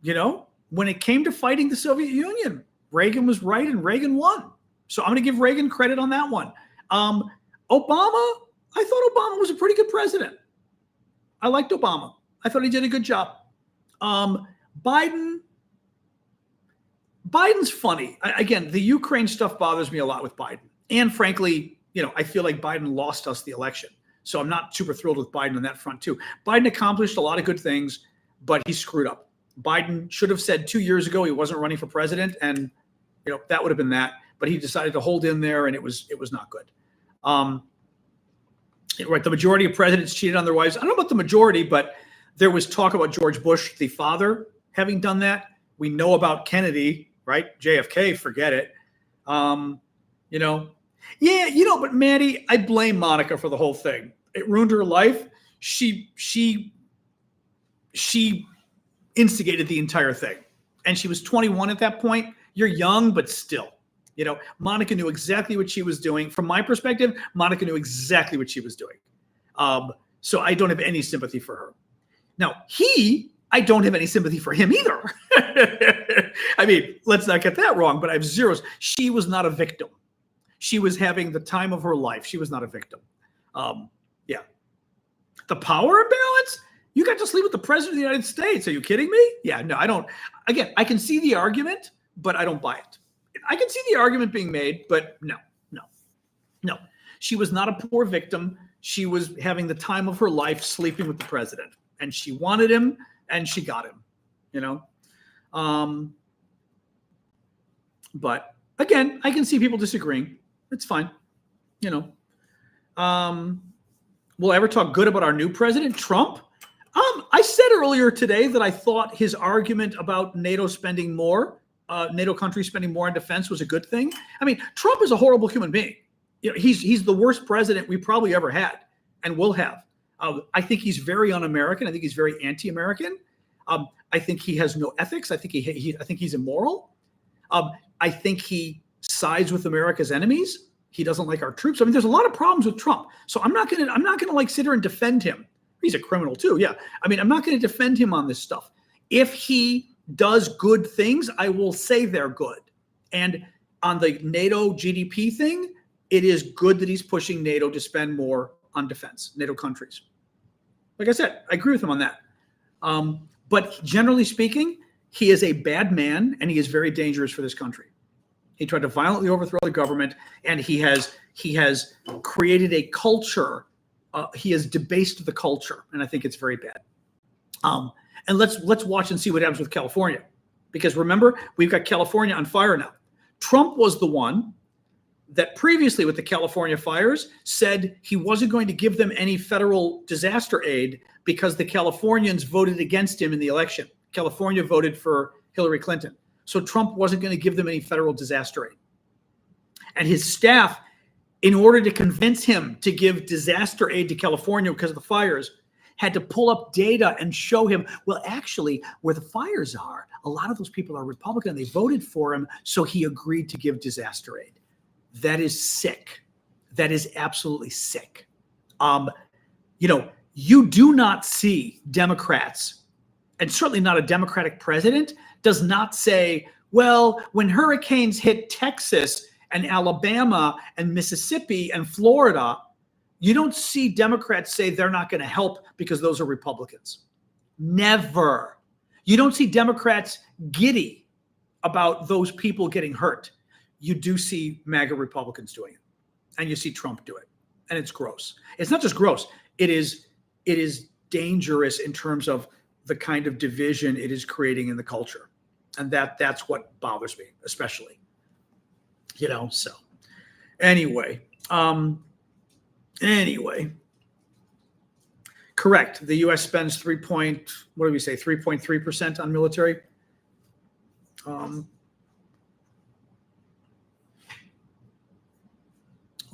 You know, when it came to fighting the Soviet Union, Reagan was right and Reagan won. So I'm going to give Reagan credit on that one. Obama, I thought Obama was a pretty good president. I liked Obama. I thought he did a good job. Biden's funny. Again, the Ukraine stuff bothers me a lot with Biden. And frankly, you know, I feel like Biden lost us the election. So I'm not super thrilled with Biden on that front too. Biden accomplished a lot of good things, but he screwed up. Biden should have said 2 years ago he wasn't running for president, and you know that would have been that. But he decided to hold in there, and it was not good. Right, the majority of presidents cheated on their wives. I don't know about the majority, but there was talk about George Bush, the father, having done that. We know about Kennedy, right? JFK, forget it. You know, yeah, you know, but Maddie, I blame Monica for the whole thing. It ruined her life. She instigated the entire thing, and she was 21 at that point. You're young, but still. You know, Monica knew exactly what she was doing. From my perspective, Monica knew exactly what she was doing. So I don't have any sympathy for her. Now, I don't have any sympathy for him either. I mean, let's not get that wrong, but I have zeros. She was not a victim. She was having the time of her life. She was not a victim. Yeah. The power imbalance? You got to sleep with the president of the United States. Are you kidding me? Yeah, no, I don't. Again, I can see the argument, but I don't buy it. I can see the argument being made, but no. She was not a poor victim. She was having the time of her life sleeping with the president, and she wanted him, and she got him, you know? But again, I can see people disagreeing. It's fine, you know? Will I ever talk good about our new president, Trump? I said earlier today that I thought his argument about NATO spending more, NATO countries spending more on defense was a good thing. I mean, Trump is a horrible human being. You know, he's the worst president we probably ever had and will have. I think he's very un-American. I think he's very anti-American. I think he has no ethics. I think he's immoral. I think he sides with America's enemies. He doesn't like our troops. I mean, there's a lot of problems with Trump. So I'm not gonna like sit here and defend him. He's a criminal too. Yeah. I mean, I'm not going to defend him on this stuff. If he does good things, I will say they're good. And on the NATO GDP thing, it is good that he's pushing NATO to spend more on defense, NATO countries. Like I said, I agree with him on that. But generally speaking, he is a bad man and he is very dangerous for this country. He tried to violently overthrow the government, and he has created a culture. He has debased the culture, and I think it's very bad. And let's watch and see what happens with California, because remember, we've got California on fire now. Trump was the one that previously with the California fires said he wasn't going to give them any federal disaster aid because the Californians voted against him in the election. California voted for Hillary Clinton. So Trump wasn't going to give them any federal disaster aid. And his staff, in order to convince him to give disaster aid to California because of the fires, had to pull up data and show him, well, actually, where the fires are, a lot of those people are Republican and they voted for him, so he agreed to give disaster aid. That is sick. That is absolutely sick. You know, you do not see Democrats, and certainly not a Democratic president, does not say, well, when hurricanes hit Texas and Alabama and Mississippi and Florida, you don't see Democrats say they're not going to help because those are Republicans. Never. You don't see Democrats giddy about those people getting hurt. You do see MAGA Republicans doing it, and you see Trump do it, and it's gross. It's not just gross. It is dangerous in terms of the kind of division it is creating in the culture, and that's what bothers me, especially. You know, so anyway, correct. The U.S. spends 3.3% on military.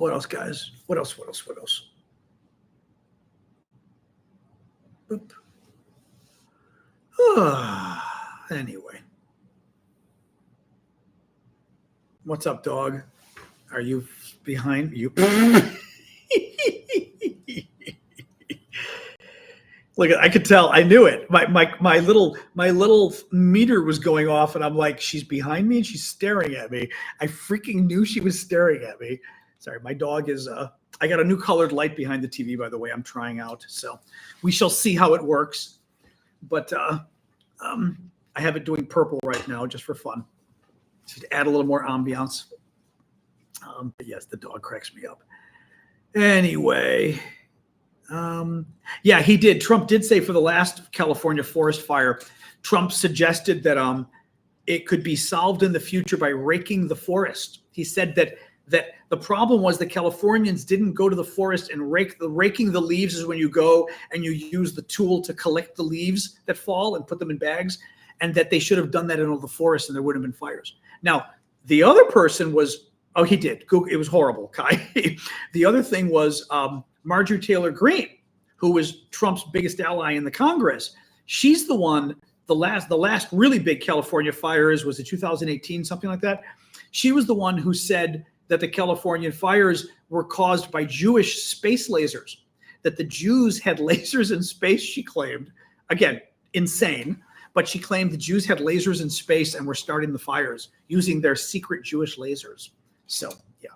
What else, guys? What else? What else? What else? Boop. Anyway. What's up, dog? Are you behind you? Look, I could tell. I knew it. My little meter was going off, and I'm like, she's behind me and she's staring at me. I freaking knew she was staring at me. Sorry, my dog is. I got a new colored light behind the TV, by the way. I'm trying out, so we shall see how it works. But I have it doing purple right now, just for fun, to add a little more ambiance. But yes, the dog cracks me up. Anyway. Yeah, he did. Trump did say for the last California forest fire, Trump suggested that it could be solved in the future by raking the forest. He said that the problem was the Californians didn't go to the forest and raking the leaves is when you go and you use the tool to collect the leaves that fall and put them in bags, and that they should have done that in all the forests and there wouldn't have been fires. Now, the other person was, oh, he did. It was horrible, Kai. The other thing was Marjorie Taylor Greene, who was Trump's biggest ally in the Congress. She's the one, the last really big California fires was in 2018, something like that. She was the one who said that the Californian fires were caused by Jewish space lasers, that the Jews had lasers in space, she claimed. Again, insane. But she claimed the Jews had lasers in space and were starting the fires using their secret Jewish lasers. So, yeah.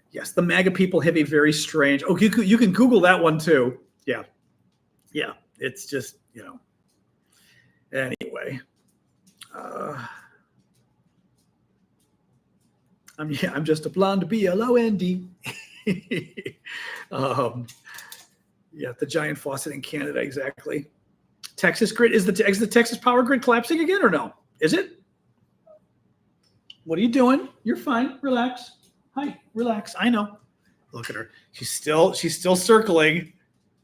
Yes, the MAGA people have a very strange. Oh, you can Google that one too. Yeah, yeah. It's just Anyway, I'm just a blonde blonde. Yeah, the giant faucet in Canada, exactly. Texas grid is the Texas power grid collapsing again or no? Is it? What are you doing? You're fine. Relax. Hi, relax. I know. Look at her. She's still circling.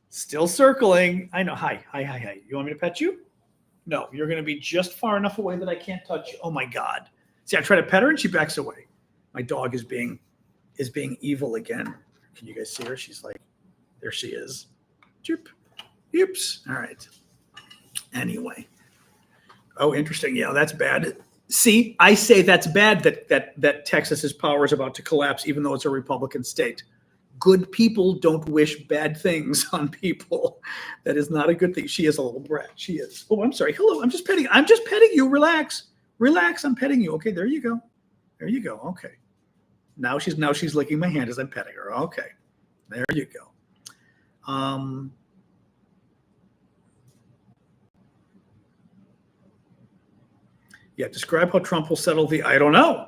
Still circling. I know. Hi. You want me to pet you? No, you're going to be just far enough away that I can't touch you. Oh my God. See, I try to pet her and she backs away. My dog is being evil again. Can you guys see her? She's like, there she is. Choop. Oops. All right. Anyway. Oh, interesting. Yeah, that's bad. See, I say that's bad that Texas's power is about to collapse, even though it's a Republican state. Good people don't wish bad things on people. That is not a good thing. She is a little brat. She is. Oh, I'm sorry. Hello. I'm just petting you. Relax. I'm petting you. Okay, there you go. Okay. Now she's licking my hand as I'm petting her. Okay. There you go. Yeah, describe how Trump will settle I don't know.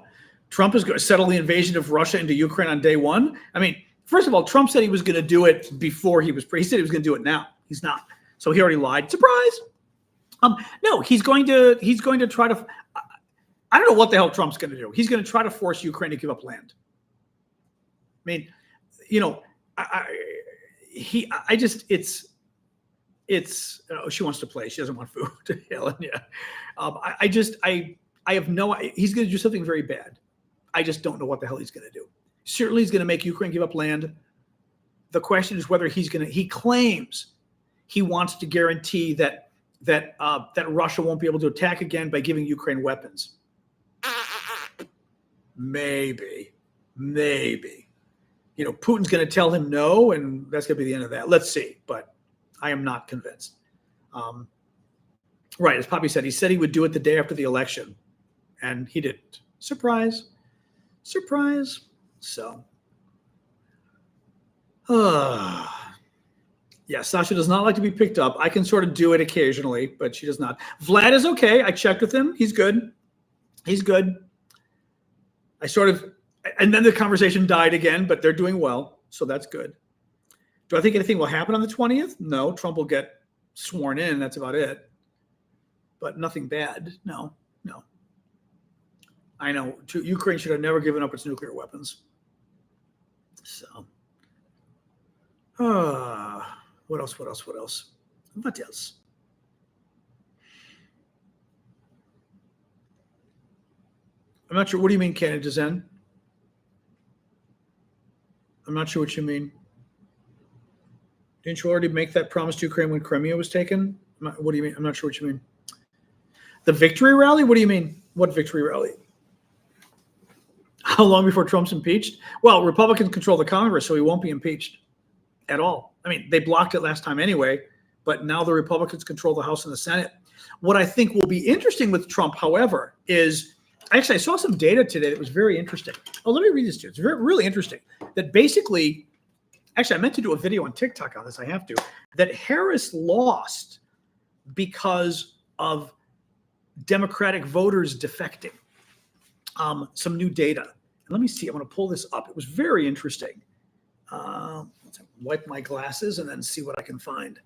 Trump is going to settle the invasion of Russia into Ukraine on day one. I mean, first of all, Trump said he was going to do it before he said he was going to do it now. He's not. So he already lied. Surprise. No, he's going to try to, I don't know what the hell Trump's going to do. He's going to try to force Ukraine to give up land. I mean, oh, she wants to play. She doesn't want food. Helen, yeah. I have no. He's going to do something very bad. I just don't know what the hell he's going to do. Certainly, he's going to make Ukraine give up land. The question is whether he's going to. He claims he wants to guarantee that Russia won't be able to attack again by giving Ukraine weapons. Maybe. Putin's going to tell him no, and that's going to be the end of that. Let's see, but I am not convinced. Right, as Poppy said, he said he would do it the day after the election, and he didn't. Surprise. So, yeah, Sasha does not like to be picked up. I can sort of do it occasionally, but she does not. Vlad is okay. I checked with him. He's good. And then the conversation died again, but they're doing well, so that's good. Do I think anything will happen on the 20th? No, Trump will get sworn in. That's about it. But nothing bad. No. I know. Ukraine should have never given up its nuclear weapons. So, what else? What else? I'm not sure. What do you mean Canada's in? I'm not sure what you mean. Didn't you already make that promise to Ukraine when Crimea was taken? What do you mean? I'm not sure what you mean. The victory rally? What do you mean? What victory rally? How long before Trump's impeached? Well, Republicans control the Congress, so he won't be impeached at all. I mean, they blocked it last time anyway, but now the Republicans control the House and the Senate. What I think will be interesting with Trump, however, is actually I saw some data today that was very interesting. Oh, let me read this to you. It's really interesting that basically, actually, I meant to do a video on TikTok on this. I have to. That Harris lost because of Democratic voters defecting. Some new data. Let me see. I'm going to pull this up. It was very interesting. Let's wipe my glasses and then see what I can find.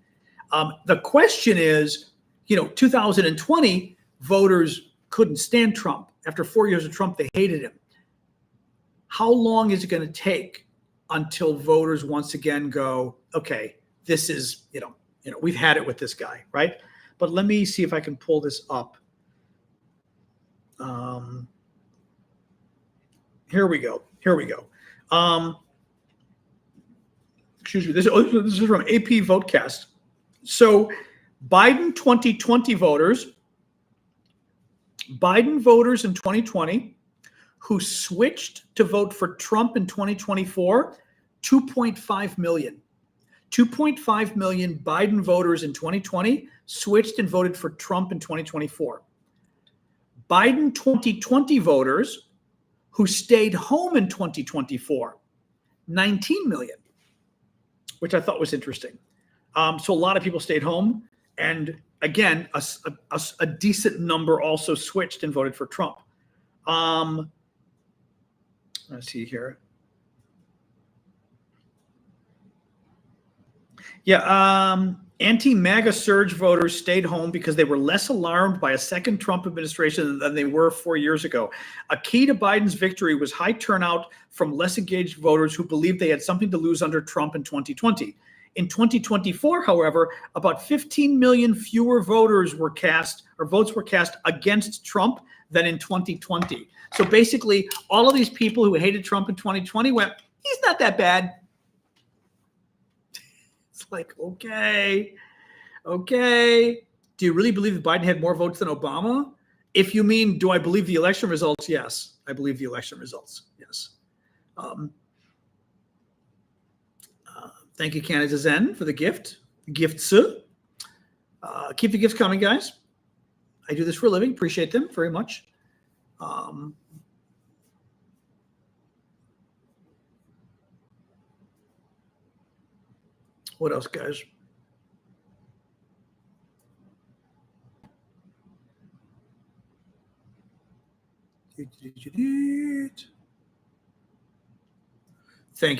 The question is, 2020 voters couldn't stand Trump. After 4 years of Trump, they hated him. How long is it going to take until voters once again go, okay, this is, we've had it with this guy, right? But let me see if I can pull this up. Here we go. Excuse me. This is from AP Votecast. So Biden 2020 voters in 2020 who switched to vote for Trump in 2024, 2.5 million. 2.5 million Biden voters in 2020 switched and voted for Trump in 2024. Biden 2020 voters who stayed home in 2024, 19 million, which I thought was interesting. So a lot of people stayed home. And again, a decent number also switched and voted for Trump. Let's see here. Yeah, anti-MAGA surge voters stayed home because they were less alarmed by a second Trump administration than they were 4 years ago. A key to Biden's victory was high turnout from less engaged voters who believed they had something to lose under Trump in 2020. In 2024, however, about 15 million fewer votes were cast against Trump than in 2020. So basically, all of these people who hated Trump in 2020 went, he's not that bad. It's like, okay. Do you really believe that Biden had more votes than Obama? If you mean, do I believe the election results? Yes, I believe the election results. Yes. Thank you, Canada Zen, for the gift. Gifts. Keep the gifts coming, guys. I do this for a living. Appreciate them very much. What else, guys? Thank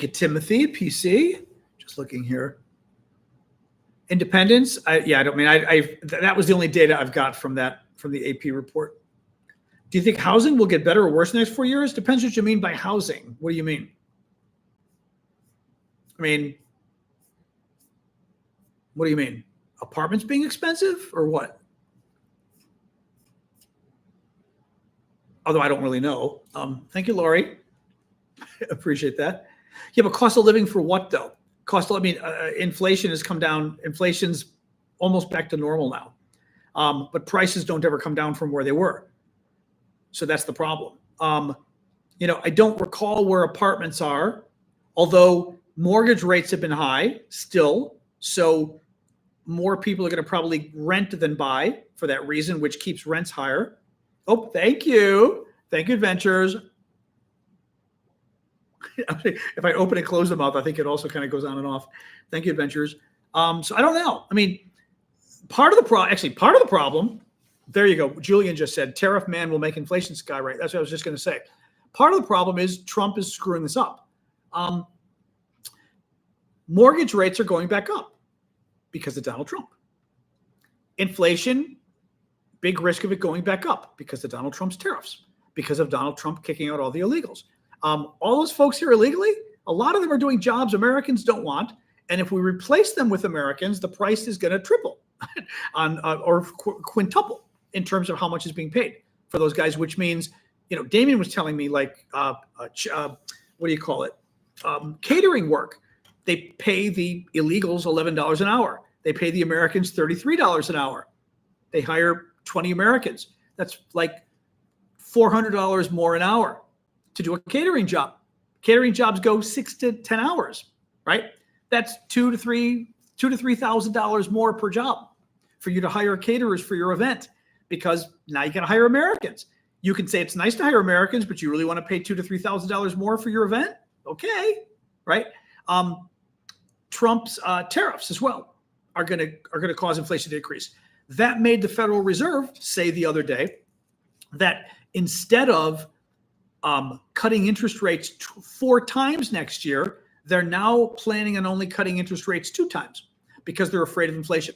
you, Timothy. PC. Just looking here. Independence. That was the only data I've got from the AP report. Do you think housing will get better or worse in the next 4 years? Depends what you mean by housing. What do you mean? What do you mean? Apartments being expensive or what? Although I don't really know. Thank you, Laurie. Appreciate that. Yeah, but cost of living for what though? Inflation has come down. Inflation's almost back to normal now. But prices don't ever come down from where they were. So that's the problem. I don't recall where apartments are, although mortgage rates have been high still. So more people are going to probably rent than buy for that reason, which keeps rents higher. Oh, thank you. Thank you, Adventures. If I open and close the mouth, I think it also kind of goes on and off. Thank you, Adventures. So I don't know. Part of the problem, there you go. Julian just said, tariff man will make inflation skyrocket. That's what I was just going to say. Part of the problem is Trump is screwing this up. Mortgage rates are going back up because of Donald Trump. Inflation, big risk of it going back up because of Donald Trump's tariffs, because of Donald Trump kicking out all the illegals. All those folks here illegally, a lot of them are doing jobs Americans don't want. And if we replace them with Americans, the price is going to triple or quintuple in terms of how much is being paid for those guys, which means, Damien was telling me what do you call it? catering work. They pay the illegals $11 an hour. They pay the Americans $33 an hour. They hire 20 Americans. That's like $400 more an hour to do a catering job. Catering jobs go 6 to 10 hours, right? That's $2,000 to $3,000 more per job for you to hire caterers for your event, because now you got to hire Americans. You can say it's nice to hire Americans, but you really want to pay $2,000 to $3,000 more for your event? Okay, right? Trump's tariffs as well are going to cause inflation to increase. That made the Federal Reserve say the other day that instead of cutting interest rates 4 times next year, they're now planning on only cutting interest rates 2 times because they're afraid of inflation.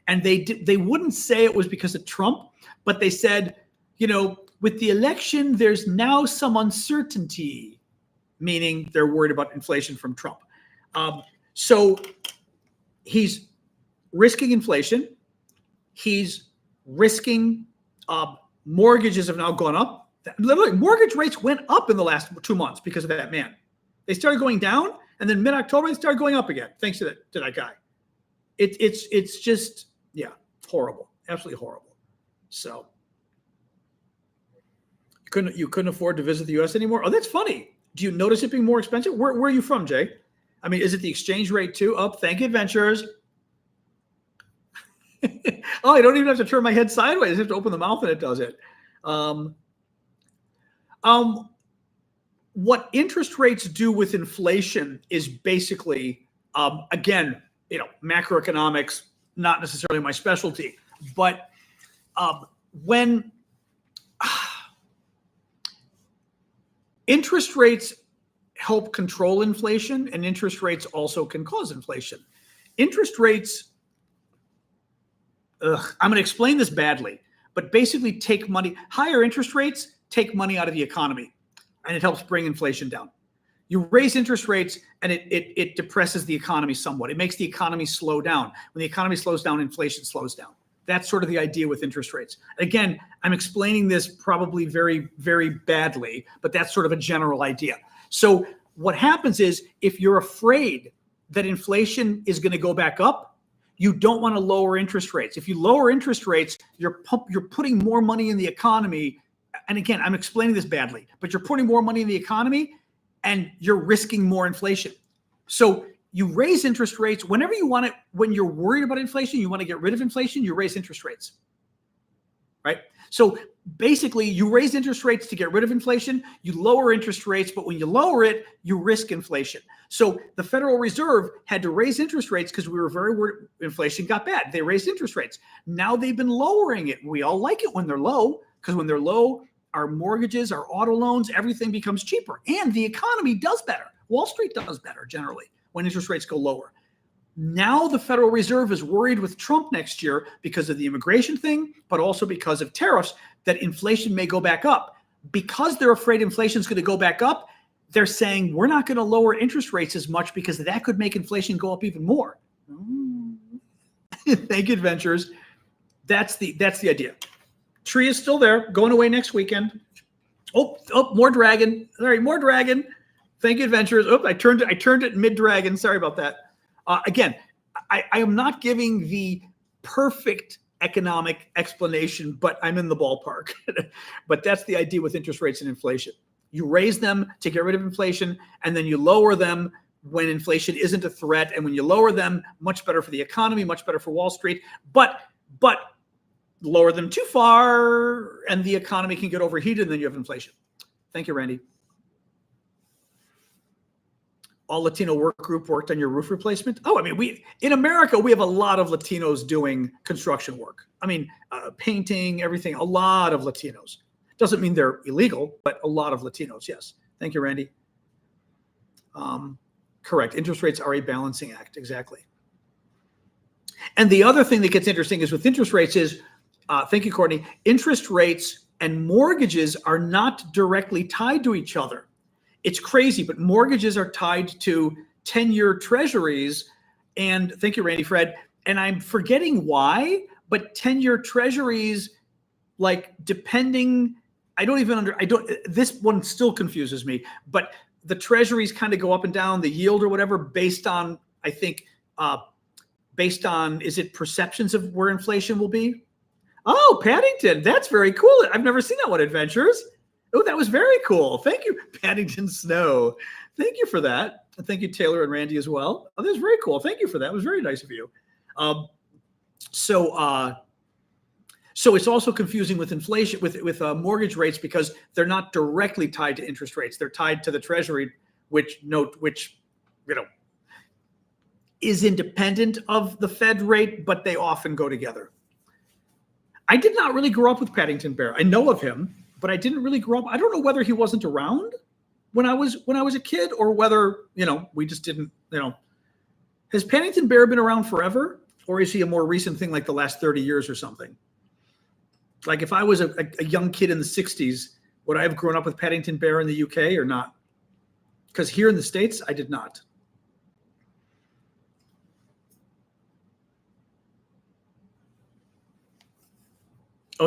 And they wouldn't say it was because of Trump, but they said, with the election, there's now some uncertainty, meaning they're worried about inflation from Trump. So he's risking inflation. He's risking mortgages have now gone up. Literally, mortgage rates went up in the last 2 months because of that man. They started going down, and then mid-October they started going up again, thanks to that guy. It's just, yeah, horrible, absolutely horrible. So you couldn't afford to visit the U.S. anymore. Oh, that's funny. Do you notice it being more expensive? Where are you from, Jay? I mean, is it the exchange rate too? Oh, thank you, Adventures. Oh, I don't even have to turn my head sideways. I just have to open the mouth and it does it. What interest rates do with inflation is basically, again, macroeconomics, not necessarily my specialty, but when interest rates help control inflation, and interest rates also can cause inflation. Interest rates, I'm going to explain this badly, but basically take money, higher interest rates take money out of the economy, and it helps bring inflation down. You raise interest rates and it depresses the economy somewhat. It makes the economy slow down. When the economy slows down, inflation slows down. That's sort of the idea with interest rates. Again, I'm explaining this probably very, very badly, but that's sort of a general idea. So what happens is, if you're afraid that inflation is going to go back up, you don't want to lower interest rates. If you lower interest rates, you're putting more money in the economy. And again, I'm explaining this badly, but you're putting more money in the economy and you're risking more inflation. So you raise interest rates whenever you want it. When you're worried about inflation, you want to get rid of inflation, you raise interest rates, right? So basically, you raise interest rates to get rid of inflation, you lower interest rates, but when you lower it, you risk inflation. So the Federal Reserve had to raise interest rates because we were very worried inflation got bad. They raised interest rates. Now they've been lowering it. We all like it when they're low, because when they're low, our mortgages, our auto loans, everything becomes cheaper. And the economy does better. Wall Street does better generally when interest rates go lower. Now the Federal Reserve is worried with Trump next year because of the immigration thing, but also because of tariffs, that inflation may go back up. Because they're afraid inflation is going to go back up, they're saying we're not going to lower interest rates as much because that could make inflation go up even more. Thank you, Adventures. That's the idea. Tree is still there, going away next weekend. Oh, more dragon. All right, more dragon. Thank you, Adventures. Oh, I turned it mid-dragon. Sorry about that. Again, I am not giving the perfect economic explanation, but I'm in the ballpark. But that's the idea with interest rates and inflation. You raise them to get rid of inflation, and then you lower them when inflation isn't a threat. And when you lower them, much better for the economy, much better for Wall Street. But lower them too far, and the economy can get overheated, and then you have inflation. Thank you, Randy. All Latino work group worked on your roof replacement? Oh, I mean, in America, we have a lot of Latinos doing construction work. I mean, painting, everything, a lot of Latinos. Doesn't mean they're illegal, but a lot of Latinos, yes. Thank you, Randy. Correct. Interest rates are a balancing act. Exactly. And the other thing that gets interesting is with interest rates is, thank you, Courtney, interest rates and mortgages are not directly tied to each other. It's crazy, but mortgages are tied to 10-year treasuries. And thank you, Randy, Fred. And I'm forgetting why, but 10-year treasuries, like depending, this one still confuses me, but the treasuries kind of go up and down, the yield or whatever, based on, I think, based on, is it perceptions of where inflation will be? Oh, Paddington, that's very cool. I've never seen that one, Adventures. Oh, that was very cool. Thank you, Paddington Snow. Thank you for that. Thank you, Taylor and Randy as well. Oh, that's very cool. Thank you for that. It was very nice of you. So it's also confusing with inflation, with mortgage rates, because they're not directly tied to interest rates. They're tied to the Treasury, which is independent of the Fed rate, but they often go together. I did not really grow up with Paddington Bear. I know of him, but I didn't really grow up. I don't know whether he wasn't around when I was a kid, or whether, we just didn't, Has Paddington Bear been around forever? Or is he a more recent thing, like the last 30 years or something? Like if I was a young kid in the 60s, would I have grown up with Paddington Bear in the UK or not? Because here in the States, I did not. Oh,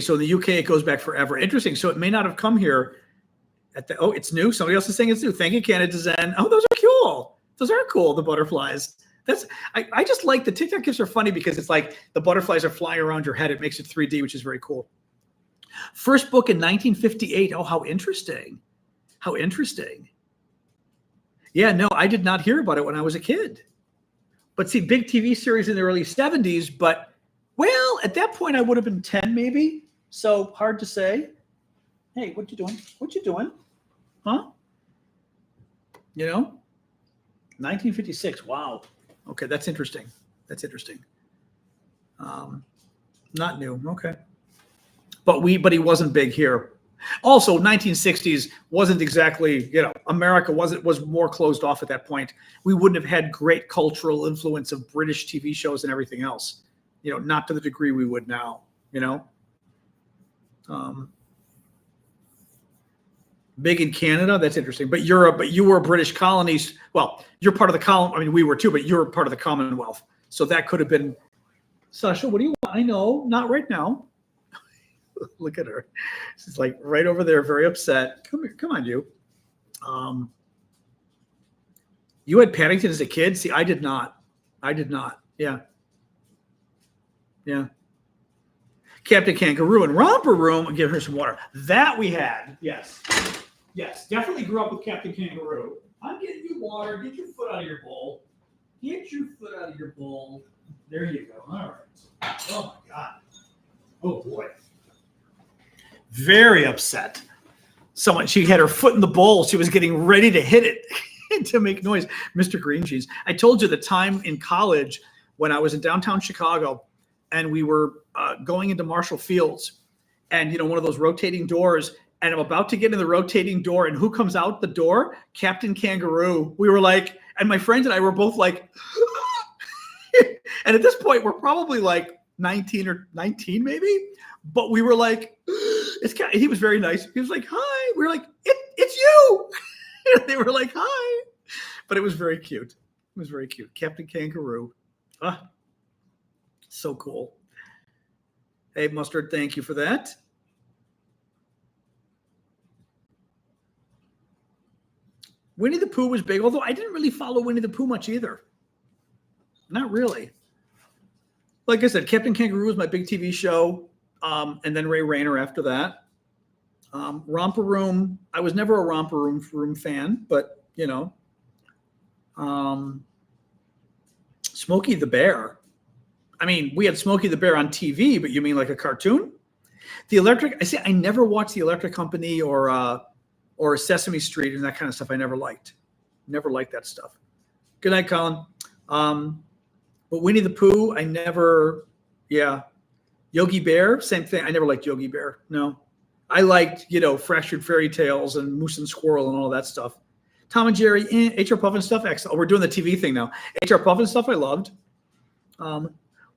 so in the UK, it goes back forever. Interesting. So it may not have come here it's new. Somebody else is saying it's new. Thank you, Canada Zen. Oh, those are cool. Those are cool, the butterflies. I just like the TikTok gifs are funny because it's like the butterflies are flying around your head. It makes it 3D, which is very cool. First book in 1958. Oh, how interesting. How interesting. Yeah, no, I did not hear about it when I was a kid. But see, big TV series in the early 70s, but well, at that point I would have been 10 maybe. So hard to say. Hey, what you doing? What you doing? Huh? 1956. Wow. Okay, that's interesting. That's interesting. Not new. Okay. But he wasn't big here. Also, 1960s wasn't exactly, America was more closed off at that point. We wouldn't have had great cultural influence of British TV shows and everything else. Not to the degree we would now, Big in Canada, that's interesting. But you were British colonies. Well, you're part of the colony. I mean, we were too, but you're part of the Commonwealth. So that could have been. Sasha, what do you want? I know, not right now. Look at her. She's like right over there, very upset. Come here, come on, you. You had Paddington as a kid? See, I did not. Yeah. Captain Kangaroo and Romper Room. Give her some water. That we had. Yes. Definitely grew up with Captain Kangaroo. I'm getting you water. Get your foot out of your bowl. Get your foot out of your bowl. There you go. All right. Oh my God. Oh boy. Very upset. She had her foot in the bowl. She was getting ready to hit it to make noise. Mr. Green Cheese. I told you the time in college when I was in downtown Chicago and we were going into Marshall Fields and, one of those rotating doors. And I'm about to get in the rotating door. And who comes out the door? Captain Kangaroo. We were like, and my friends and I were both like, and at this point, we're probably like 19 maybe. But we were like, he was very nice. He was like, hi. We were like, it's you. They were like, hi. But it was very cute. It was very cute. Captain Kangaroo. So cool. Hey, Mustard, thank you for that. Winnie the Pooh was big, although I didn't really follow Winnie the Pooh much either. Not really. Like I said, Captain Kangaroo was my big TV show, and then Ray Rayner after that. Romper Room, I was never a Romper Room fan, but, Smokey the Bear. I mean, we had Smokey the Bear on TV, but you mean like a cartoon? I never watched The Electric Company or Sesame Street and that kind of stuff. I never liked that stuff. Good night, Colin. But Winnie the Pooh, Yogi Bear, same thing. I never liked Yogi Bear. No, I liked, Fractured Fairy Tales and Moose and Squirrel and all that stuff. Tom and Jerry, H.R. Puffin stuff. Excellent. Oh, we're doing the TV thing now. H.R. Puffin stuff I loved.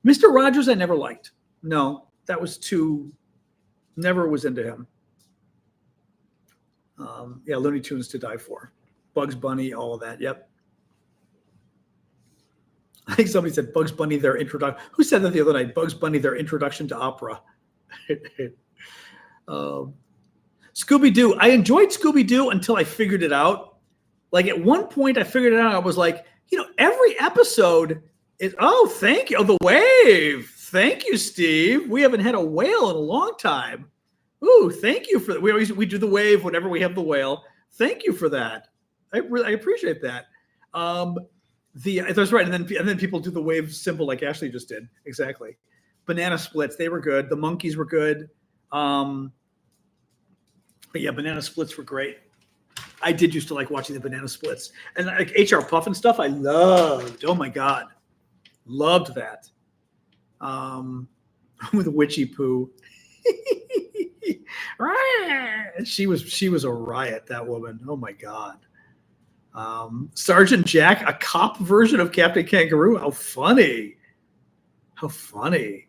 Mr. Rogers, I never liked. No, that was never was into him. Looney Tunes to die for. Bugs Bunny, all of that. Yep. I think somebody said Bugs Bunny, their introduction. Who said that the other night? Bugs Bunny, their introduction to opera. Scooby-Doo. I enjoyed Scooby-Doo until I figured it out. Like at one point I figured it out. I was like, every episode is, oh, thank you. Oh, the wave. Thank you, Steve. We haven't had a whale in a long time. Ooh, thank you for that. We do the wave whenever we have the whale. Thank you for that. I appreciate that. That's right. And then people do the wave symbol like Ashley just did. Exactly. Banana splits. They were good. The monkeys were good. But yeah, banana splits were great. I did used to like watching the banana splits, and like HR Puff and stuff. I loved. Oh my God, loved that. With Witchy Poo. She was a riot. That woman. Oh my God. Sergeant Jack, a cop version of Captain Kangaroo. How funny. How funny.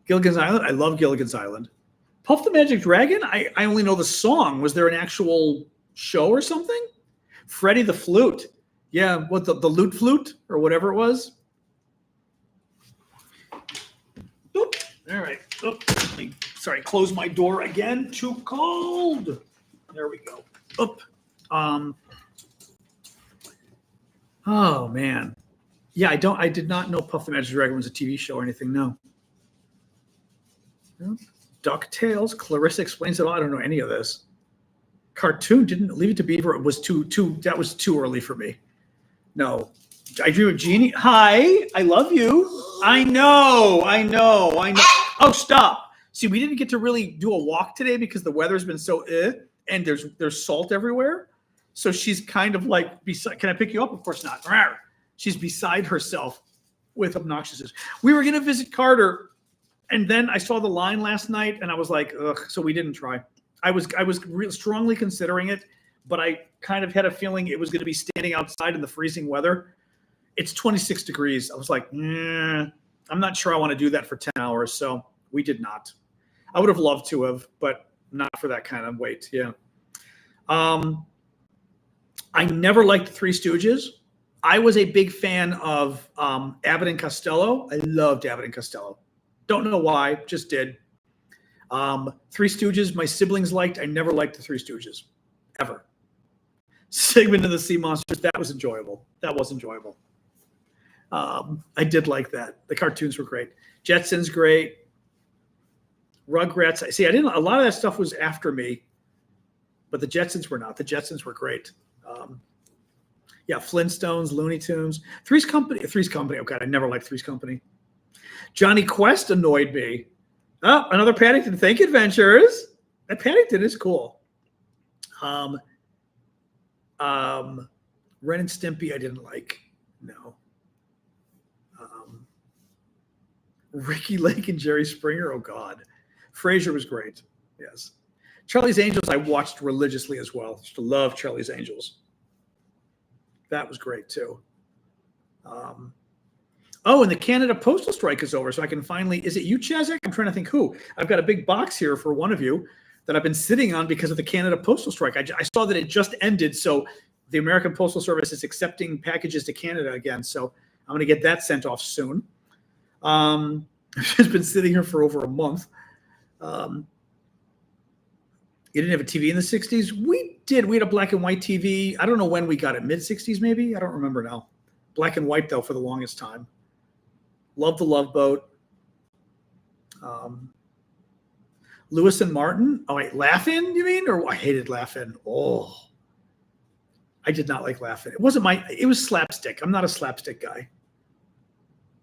Gilligan's Island. I love Gilligan's Island. Puff the Magic Dragon? I only know the song. Was there an actual show or something? Freddie the Flute. Yeah, what the Loot Flute or whatever it was? Oop. All right. Oop. Sorry, close my door again. Too cold. There we go. Oop. Oh man. Yeah, I did not know Puff the Magic Dragon was a TV show or anything. No. DuckTales, Clarissa Explains It All. I don't know any of this. Cartoon, didn't Leave It to Beaver. It was that was too early for me. No. I Dream of Jeannie. Hi, I love you. I know. Oh, stop. See, we didn't get to really do a walk today because the weather's been so and there's salt everywhere. So she's kind of like, can I pick you up? Of course not. She's beside herself with obnoxiousness. We were going to visit Carter. And then I saw the line last night, and I was like, ugh. So we didn't try. I was real strongly considering it, but I kind of had a feeling it was going to be standing outside in the freezing weather. It's 26 degrees. I was like, I'm not sure I want to do that for 10 hours. So we did not. I would have loved to have, but not for that kind of wait. Yeah. I never liked the Three Stooges. I was a big fan of Abbott and Costello. I loved Abbott and Costello. Don't know why, just did. Three Stooges, my siblings liked. I never liked the Three Stooges, ever. Sigmund and the Sea Monsters, that was enjoyable. I did like that. The cartoons were great. Jetsons, great. Rugrats. See, a lot of that stuff was after me, but the Jetsons were not. The Jetsons were great. Yeah, Flintstones, Looney Tunes. Three's Company. Oh, God, I never liked Three's Company. Johnny Quest annoyed me. Oh, another Paddington Think Adventures. That Paddington is cool. Ren and Stimpy I didn't like. No. Ricky Lake and Jerry Springer. Oh, God. Frasier was great. Yes. Charlie's Angels I watched religiously as well. Used to love Charlie's Angels. That was great, too. Oh, and the Canada postal strike is over, so I can finally. Is it you, Chazek? I'm trying to think who. I've got a big box here for one of you that I've been sitting on because of the Canada postal strike. I saw that it just ended, so the American Postal Service is accepting packages to Canada again. So I'm going to get that sent off soon. It's been sitting here for over a month. You didn't have a TV in the 60s? We did. We had a black and white TV. I don't know when we got it. Mid-60s, maybe? I don't remember now. Black and white, though, for the longest time. Love the Love Boat. Lewis and Martin. Oh, wait, Laugh-In, you mean? Or I hated Laugh-In. Oh. I did not like Laugh-In. It was slapstick. I'm not a slapstick guy.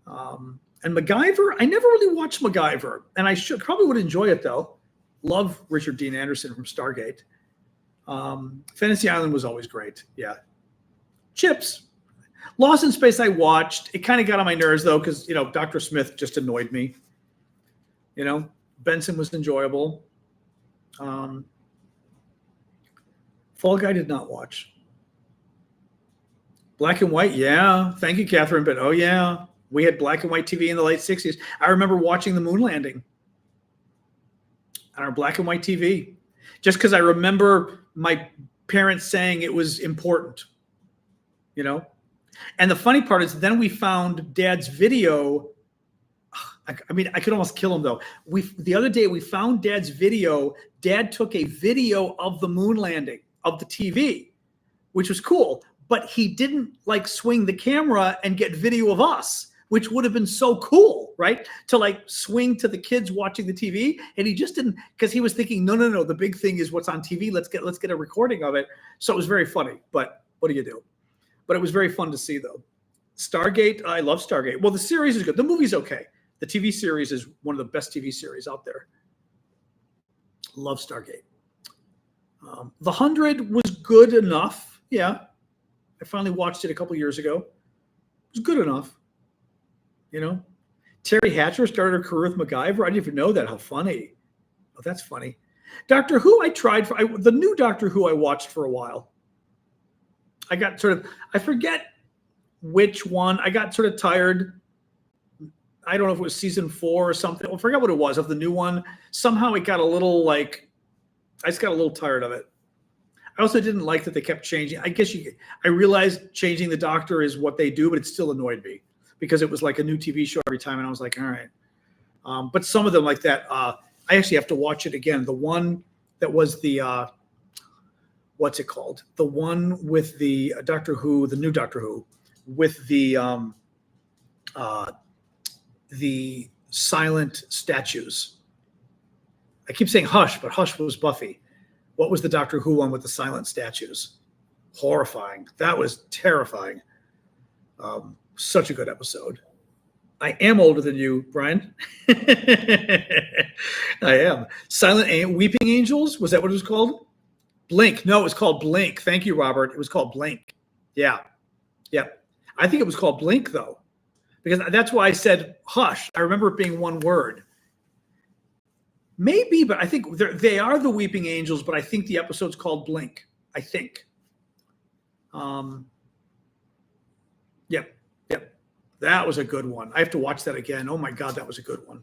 And MacGyver, I never really watched MacGyver. And I probably would enjoy it, though. Love Richard Dean Anderson from Stargate. Fantasy Island was always great. Yeah. Chips. Lost in Space I watched. It kind of got on my nerves, though, because, Dr. Smith just annoyed me. Benson was enjoyable. Fall Guy did not watch. Black and white, yeah. Thank you, Catherine. But, oh, yeah. We had black and white TV in the late 60s. I remember watching the moon landing on our black and white TV, just because I remember my parents saying it was important, And the funny part is then we found Dad's video. I could almost kill him, though. The other day we found Dad's video. Dad took a video of the moon landing of the TV which was cool. But he didn't like swing the camera and get video of us, which would have been so cool, right? To like swing to the kids watching the TV. And he just didn't, because he was thinking, no. The big thing is what's on TV. Let's get a recording of it. So it was very funny. But what do you do? But it was very fun to see, though. Stargate, I love Stargate. Well, the series is good. The movie's okay. The TV series is one of the best TV series out there. Love Stargate. The 100 was good enough. Yeah. I finally watched it a couple years ago. It was good enough. You know, Terry Hatcher started her career with MacGyver. I didn't even know that. How funny. Oh, that's funny. Doctor Who, the new Doctor Who I watched for a while. I got I forget which one. I got sort of tired. I don't know if it was season 4 or something. I forgot what it was of the new one. Somehow it got a little I just got a little tired of it. I also didn't like that they kept changing. I realized changing the Doctor is what they do, but it still annoyed me because it was like a new TV show every time. And I was like, all right. But some of them like that, I actually have to watch it again. The one that was the, what's it called? The one with the Doctor Who, the new Doctor Who, with the silent statues. I keep saying Hush, but Hush was Buffy. What was the Doctor Who one with the silent statues? Horrifying. That was terrifying. Such a good episode. I am older than you, Brian. I am. Weeping Angels? Was that what it was called? Blink. No, it was called Blink. Thank you, Robert. It was called Blink. Yeah. I think it was called Blink, though, because that's why I said Hush. I remember it being one word. Maybe, but I think they are the Weeping Angels, but I think the episode's called Blink. I think. Yep. That was a good one. I have to watch that again. Oh my God, that was a good one.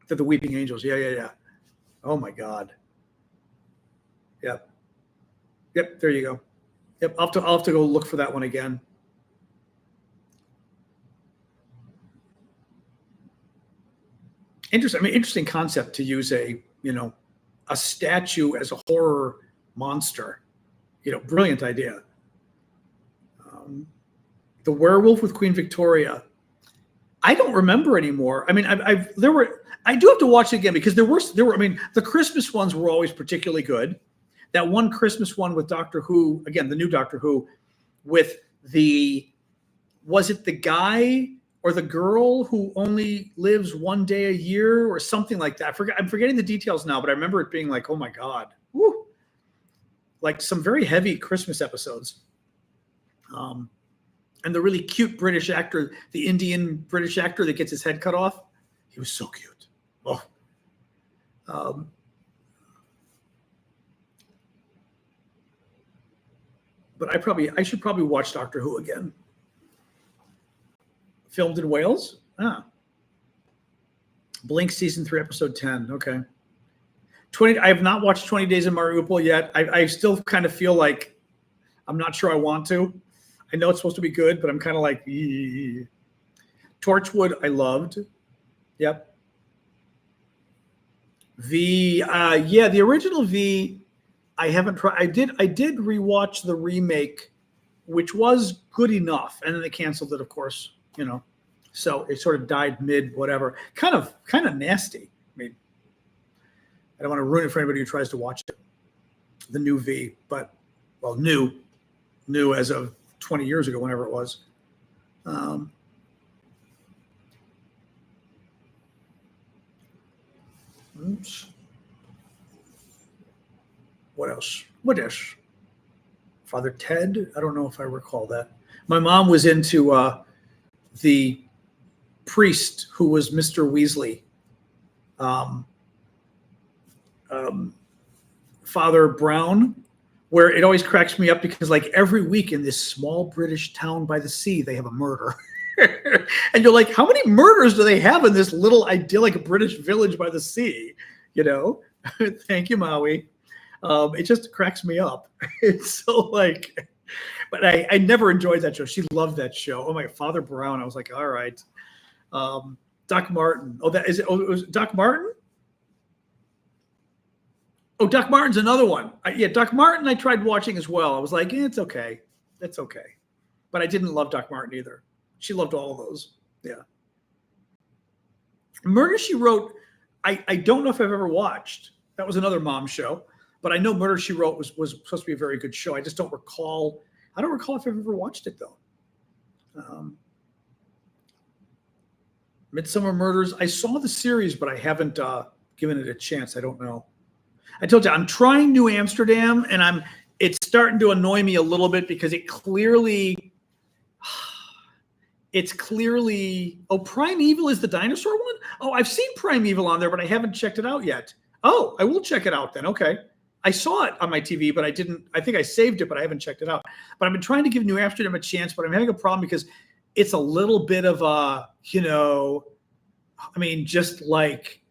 The Weeping Angels. Yeah. Oh my God. Yep. There you go. Yep. I'll have to go look for that one again. Interesting concept to use a statue as a horror monster. Brilliant idea. The Werewolf with Queen Victoria. I don't remember anymore. I do have to watch it again because there were. The Christmas ones were always particularly good. That one Christmas one with Doctor Who, again, the new Doctor Who, with was it the guy or the girl who only lives one day a year or something like that? I'm forgetting the details now, but I remember it being like, oh my God, woo. Like some very heavy Christmas episodes. And the really cute British actor, the Indian British actor that gets his head cut off, he was so cute. Oh. But I should probably watch Doctor Who again. Filmed in Wales? Blink season 3, episode 10. Okay. I have not watched 20 Days in Mariupol yet. I still kind of feel like I'm not sure I want to. I know it's supposed to be good, but I'm kind of like, Torchwood, I loved. Yep. The original V, I haven't tried. I did rewatch the remake, which was good enough, and then they canceled it, of course. So it sort of died mid whatever. Kind of nasty. I don't want to ruin it for anybody who tries to watch it. The new V, but new as of 20 years ago, whenever it was. Oops. What else? Father Ted? I don't know if I recall that. My mom was into the priest who was Mr. Weasley. Father Brown, where it always cracks me up because like every week in this small British town by the sea, they have a murder. And you're like, how many murders do they have in this little idyllic British village by the sea? Thank you, Maui. It just cracks me up. It's so like, but I never enjoyed that show. She loved that show. Oh my, Father Brown. I was like, all right. Doc Martin. Oh, it was Doc Martin? Oh, Doc Martin's another one. Yeah, Doc Martin I tried watching as well. I was like, it's okay. It's okay. But I didn't love Doc Martin either. She loved all of those. Yeah. Murder, She Wrote, I don't know if I've ever watched. That was another mom show. But I know Murder, She Wrote was supposed to be a very good show. I just don't recall. I don't recall if I've ever watched it, though. Midsummer Murders. I saw the series, but I haven't given it a chance. I don't know. I told you, I'm trying New Amsterdam, and it's starting to annoy me a little bit because it's clearly, oh, Primeval is the dinosaur one? Oh, I've seen Primeval on there, but I haven't checked it out yet. Oh, I will check it out then. Okay. I saw it on my TV, but I think I saved it, but I haven't checked it out. But I've been trying to give New Amsterdam a chance, but I'm having a problem because it's a little bit of a, just like,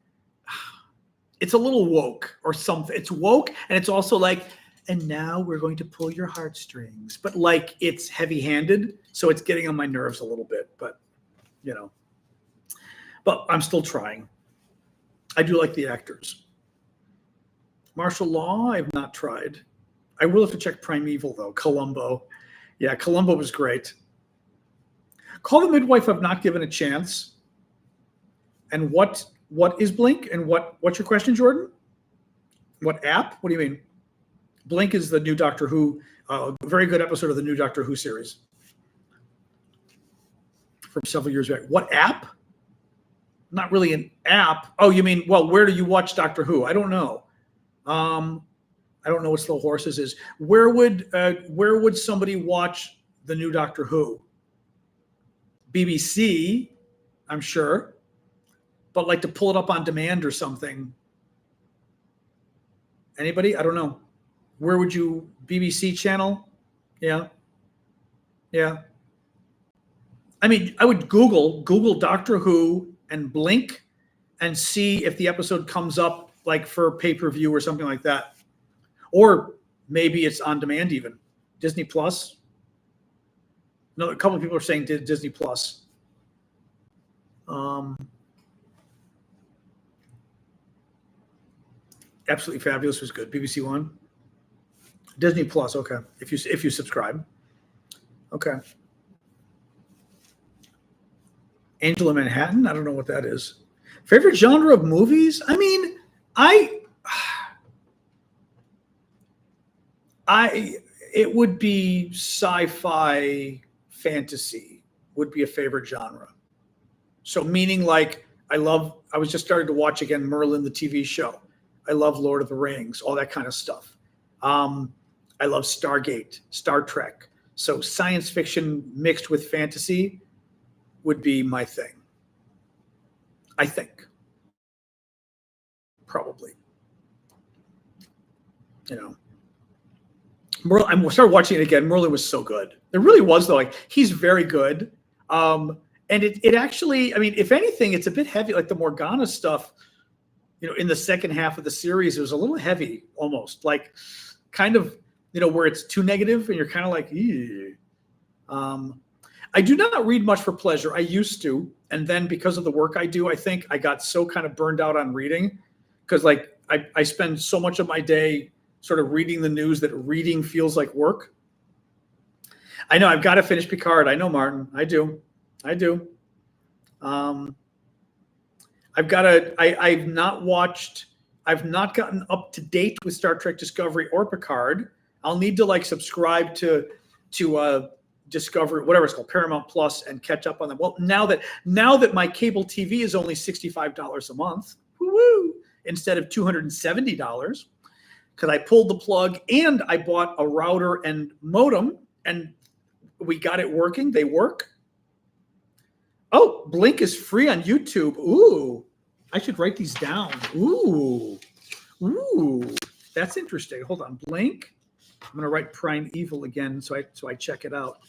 it's a little woke or something. It's woke, and it's also like, and now we're going to pull your heartstrings. But like, it's heavy-handed, so it's getting on my nerves a little bit. But, but I'm still trying. I do like the actors. Martial Law, I've not tried. I will have to check Primeval, though. Columbo. Yeah, Columbo was great. Call the Midwife, I've not given a chance. And what is Blink? And what's your question, Jordan? What app? What do you mean? Blink is the new Doctor Who, very good episode of the new Doctor Who series from several years back. What app? Not really an app. Oh, you mean, well, where do you watch Doctor Who? I don't know. I don't know what Slow Horses is. Where would somebody watch the new Doctor Who? BBC, I'm sure. But like to pull it up on demand or something. Anybody? I don't know. Where would you, BBC channel? Yeah. Yeah. I mean, I would Google Doctor Who and Blink and see if the episode comes up like for pay-per-view or something like that. Or maybe it's on demand even. Disney Plus. No, a couple of people are saying Disney Plus. Absolutely Fabulous was good. BBC One. Disney Plus, okay. If you subscribe. Okay. Angel of Manhattan? I don't know what that is. Favorite genre of movies? I mean, it would be sci-fi fantasy would be a favorite genre. So meaning like I was just starting to watch again Merlin, the TV show. I love Lord of the Rings, all that kind of stuff. I love Stargate, Star Trek. So science fiction mixed with fantasy would be my thing. I think. Probably. I started watching it again. Merlin was so good. It really was, though. Like, he's very good. And it actually, I mean, if anything, it's a bit heavy. Like the Morgana stuff, in the second half of the series, it was a little heavy almost. Like kind of, where it's too negative and you're kind of like, ew. I do not read much for pleasure. I used to. And then because of the work I do, I think I got so kind of burned out on reading because like I spend so much of my day sort of reading the news that reading feels like work. I know I've got to finish Picard. I know, Martin. I do. I've not gotten up to date with Star Trek Discovery or Picard. I'll need to like subscribe to Discovery, whatever it's called, Paramount Plus, and catch up on them. Well, now that my cable TV is only $65 a month, woo-woo, instead of $270, because I pulled the plug and I bought a router and modem and we got it working. They work. Oh, Blink is free on YouTube. Ooh, I should write these down. Ooh, that's interesting. Hold on, Blink. I'm gonna write Primeval again, so I check it out.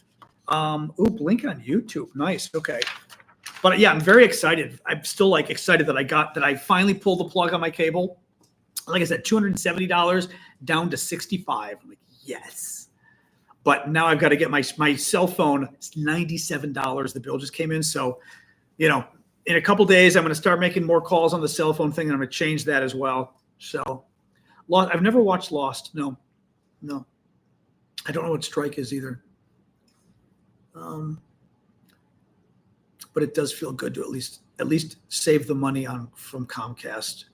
Blink on YouTube. Nice. Okay, but yeah, I'm very excited. I'm still like excited that I finally pulled the plug on my cable. Like I said, $270 down to $65. I'm like, yes. But now I've got to get my cell phone. It's $97. The bill just came in. So, in a couple days, I'm going to start making more calls on the cell phone thing, and I'm going to change that as well. So, Lost. I've never watched Lost. No. I don't know what Strike is either. But it does feel good to at least save the money from Comcast.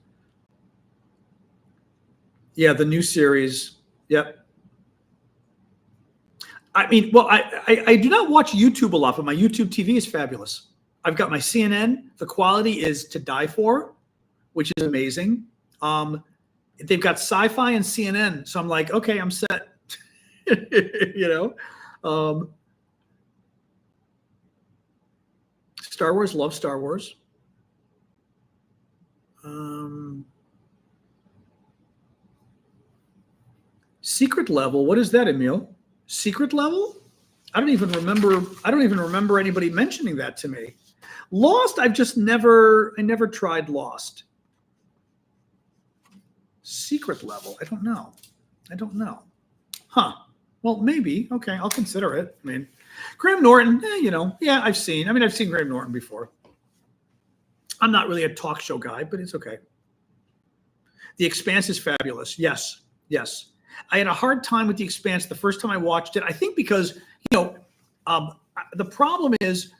Yeah, the new series. Yep. I mean, well, I do not watch YouTube a lot, but my YouTube TV is fabulous. I've got my CNN. The quality is to die for, which is amazing. They've got Sci-Fi and CNN, so I'm like, okay, I'm set. Star Wars, love Star Wars. Secret Level, what is that, Emil? Secret Level? I don't even remember anybody mentioning that to me. Lost, I never tried Lost. Secret Level, I don't know. Huh. Well, maybe. Okay, I'll consider it. I mean, Graham Norton, yeah, I've seen Graham Norton before. I'm not really a talk show guy, but it's okay. The Expanse is fabulous. Yes. I had a hard time with The Expanse the first time I watched it. I think because, the problem is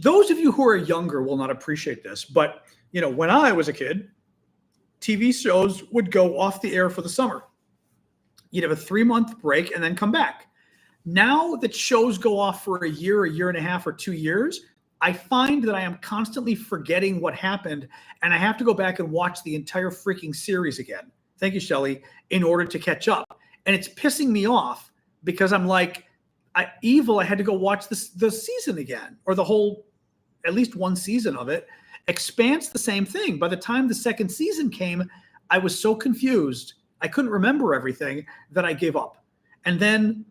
those of you who are younger will not appreciate this, but, when I was a kid, TV shows would go off the air for the summer. You'd have a 3-month break and then come back. Now that shows go off for a year and a half, or 2 years, I find that I am constantly forgetting what happened, and I have to go back and watch the entire freaking series again. Thank you, Shelley, in order to catch up. And it's pissing me off because I'm like, I had to go watch the season again, or the whole, at least one season of it. Expanse, the same thing. By the time the second season came, I was so confused. I couldn't remember everything that I gave up. And then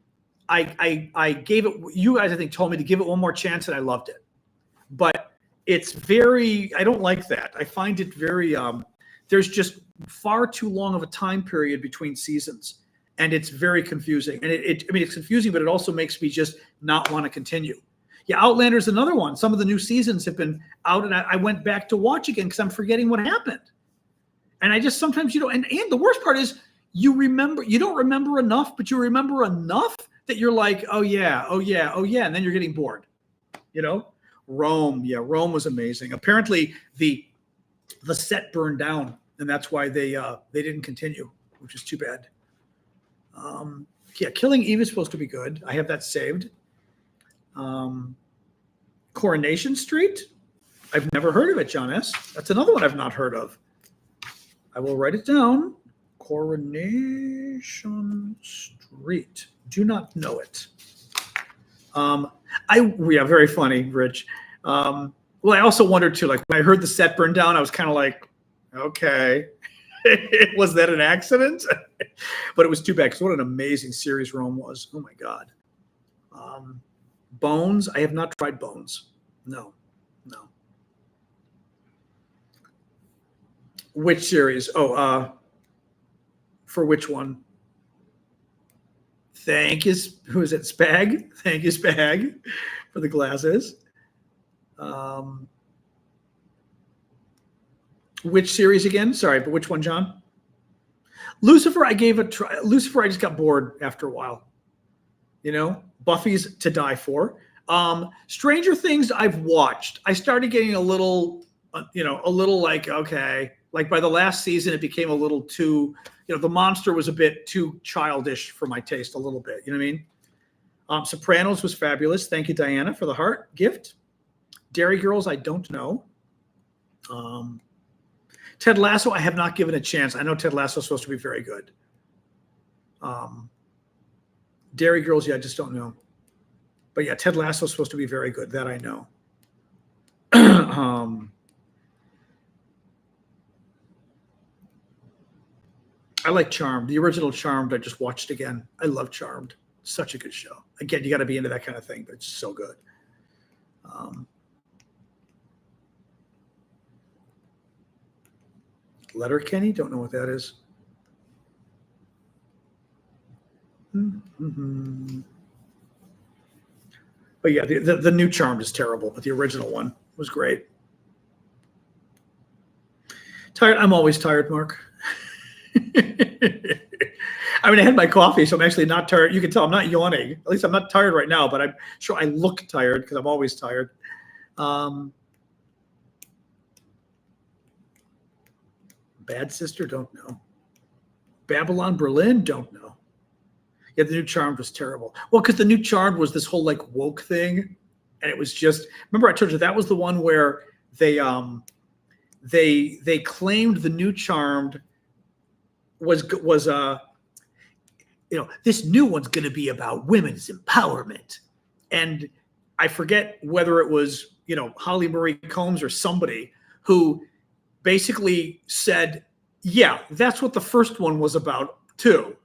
I gave it, you guys, I think, told me to give it one more chance, and I loved it. But it's I don't like that. I find it very, there's just far too long of a time period between seasons, and it's very confusing. And it's confusing, but it also makes me just not want to continue. Yeah, Outlander's another one. Some of the new seasons have been out, and I went back to watch again because I'm forgetting what happened. And I just sometimes, and the worst part is you don't remember enough, but you remember enough that you're like, oh yeah. And then you're getting bored, Rome. Yeah, Rome was amazing. Apparently the set burned down, and that's why they didn't continue, which is too bad. Killing Eve is supposed to be good. I have that saved. Coronation Street. I've never heard of it, John S. That's another one I've not heard of. I will write it down. Coronation Street. Do not know it. Very funny, Rich. Well, I also wondered too, like when I heard the set burn down, I was kind of like, okay, was that an accident? But it was too bad because what an amazing series Rome was. Oh my God. Bones. I have not tried Bones. No. Which series? Oh, for which one? Thank you. Who is it? Spag. Thank you, Spag, for the glasses. Which series again? Sorry, but which one, John? Lucifer, I gave a try. Lucifer, I just got bored after a while. Buffy's to die for. Stranger Things, I've watched. I started getting a little like, okay. Like by the last season, it became a little too, the monster was a bit too childish for my taste, a little bit. You know what I mean? Sopranos was fabulous. Thank you, Diana, for the heart gift. Dairy Girls, I don't know. Ted Lasso, I have not given a chance. I know Ted Lasso is supposed to be very good. Dairy Girls, I just don't know. But yeah, Ted Lasso is supposed to be very good. That I know. I like Charmed. The original Charmed, I just watched again. I love Charmed. Such a good show. Again, you got to be into that kind of thing, but it's so good. Letterkenny, don't know what that is. But yeah, the new Charmed is terrible, but the original one was great. Tired. I'm always tired, Mark. I mean, I had my coffee, so I'm actually not tired. You can tell I'm not yawning. At least I'm not tired right now, but I'm sure I look tired because I'm always tired. Bad Sister, don't know. Babylon Berlin, don't know. Yeah, the new Charmed was terrible. Well, because the new Charmed was this whole like woke thing, and it was just. Remember, I told you that was the one where they claimed the new Charmed was this new one's going to be about women's empowerment, and I forget whether it was Holly Marie Combs or somebody who basically said, yeah, that's what the first one was about too.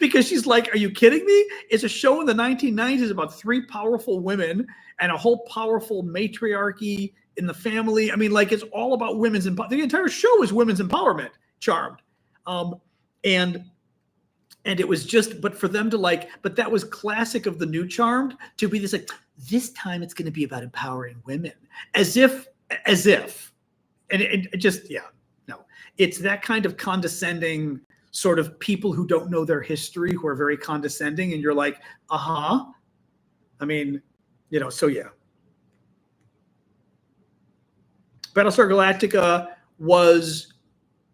Because she's like, are you kidding me? It's a show in the 1990s about three powerful women and a whole powerful matriarchy in the family. I mean, like, it's all about women's empowerment. The entire show is women's empowerment, Charmed. And it was just, but for them to but that was classic of the new Charmed to be this like, this time it's going to be about empowering women as if, and it just, yeah, no, it's that kind of condescending sort of people who don't know their history, who are very condescending. And you're like, I mean, so yeah. Battlestar Galactica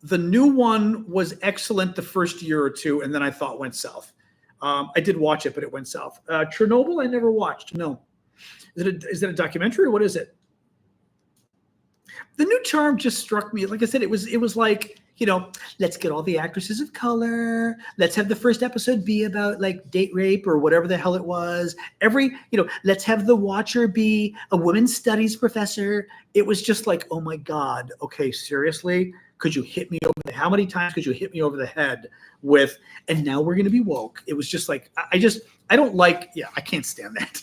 the new one was excellent the first year or two, and then I thought went south. I did watch it, but it went south. Chernobyl, I never watched. No. Is it a documentary or what is it? The new Charm just struck me. Like I said, it was like, let's get all the actresses of color. Let's have the first episode be about like date rape or whatever the hell it was. Let's have the watcher be a women's studies professor. It was just like, oh my God. Okay, seriously? Could you hit me over how many times could you hit me over the head with, and now we're going to be woke? It was just like, I don't like, I can't stand that.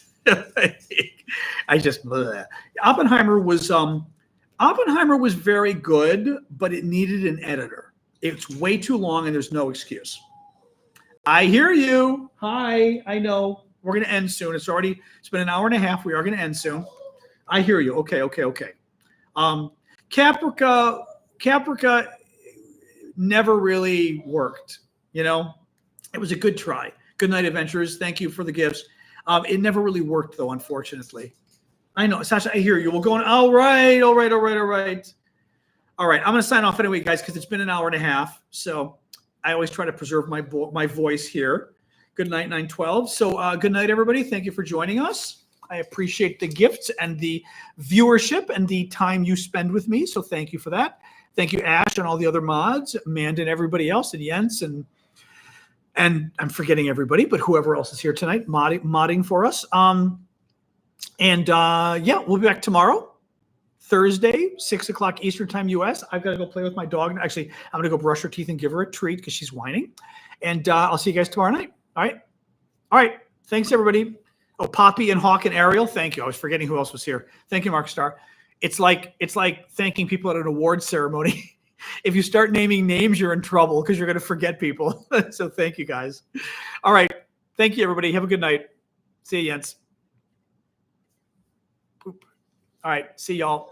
I just, bleh. Oppenheimer was very good, but it needed an editor. It's way too long and there's no excuse. I hear you. Hi, I know. We're going to end soon. It's been an hour and a half. We are going to end soon. I hear you. Okay. Caprica never really worked. It was a good try. Good night, adventurers. Thank you for the gifts. It never really worked, though, unfortunately. I know, Sasha, I hear you. We're going, all right. All right, I'm going to sign off anyway, guys, because it's been an hour and a half. So I always try to preserve my voice here. Good night, 912. So good night, everybody. Thank you for joining us. I appreciate the gifts and the viewership and the time you spend with me. So thank you for that. Thank you, Ash, and all the other mods, Amanda and everybody else, and Jens, and I'm forgetting everybody, but whoever else is here tonight modding for us. We'll be back tomorrow, Thursday, 6 o'clock Eastern time, US. I've got to go play with my dog. Actually, I'm going to go brush her teeth and give her a treat because she's whining. And I'll see you guys tomorrow night. All right. Thanks, everybody. Oh, Poppy and Hawk and Ariel, thank you. I was forgetting who else was here. Thank you, Mark Starr. It's like thanking people at an award ceremony. If you start naming names, you're in trouble because you're going to forget people. So thank you, guys. All right. Thank you, everybody. Have a good night. See you, Jens. All right. See y'all.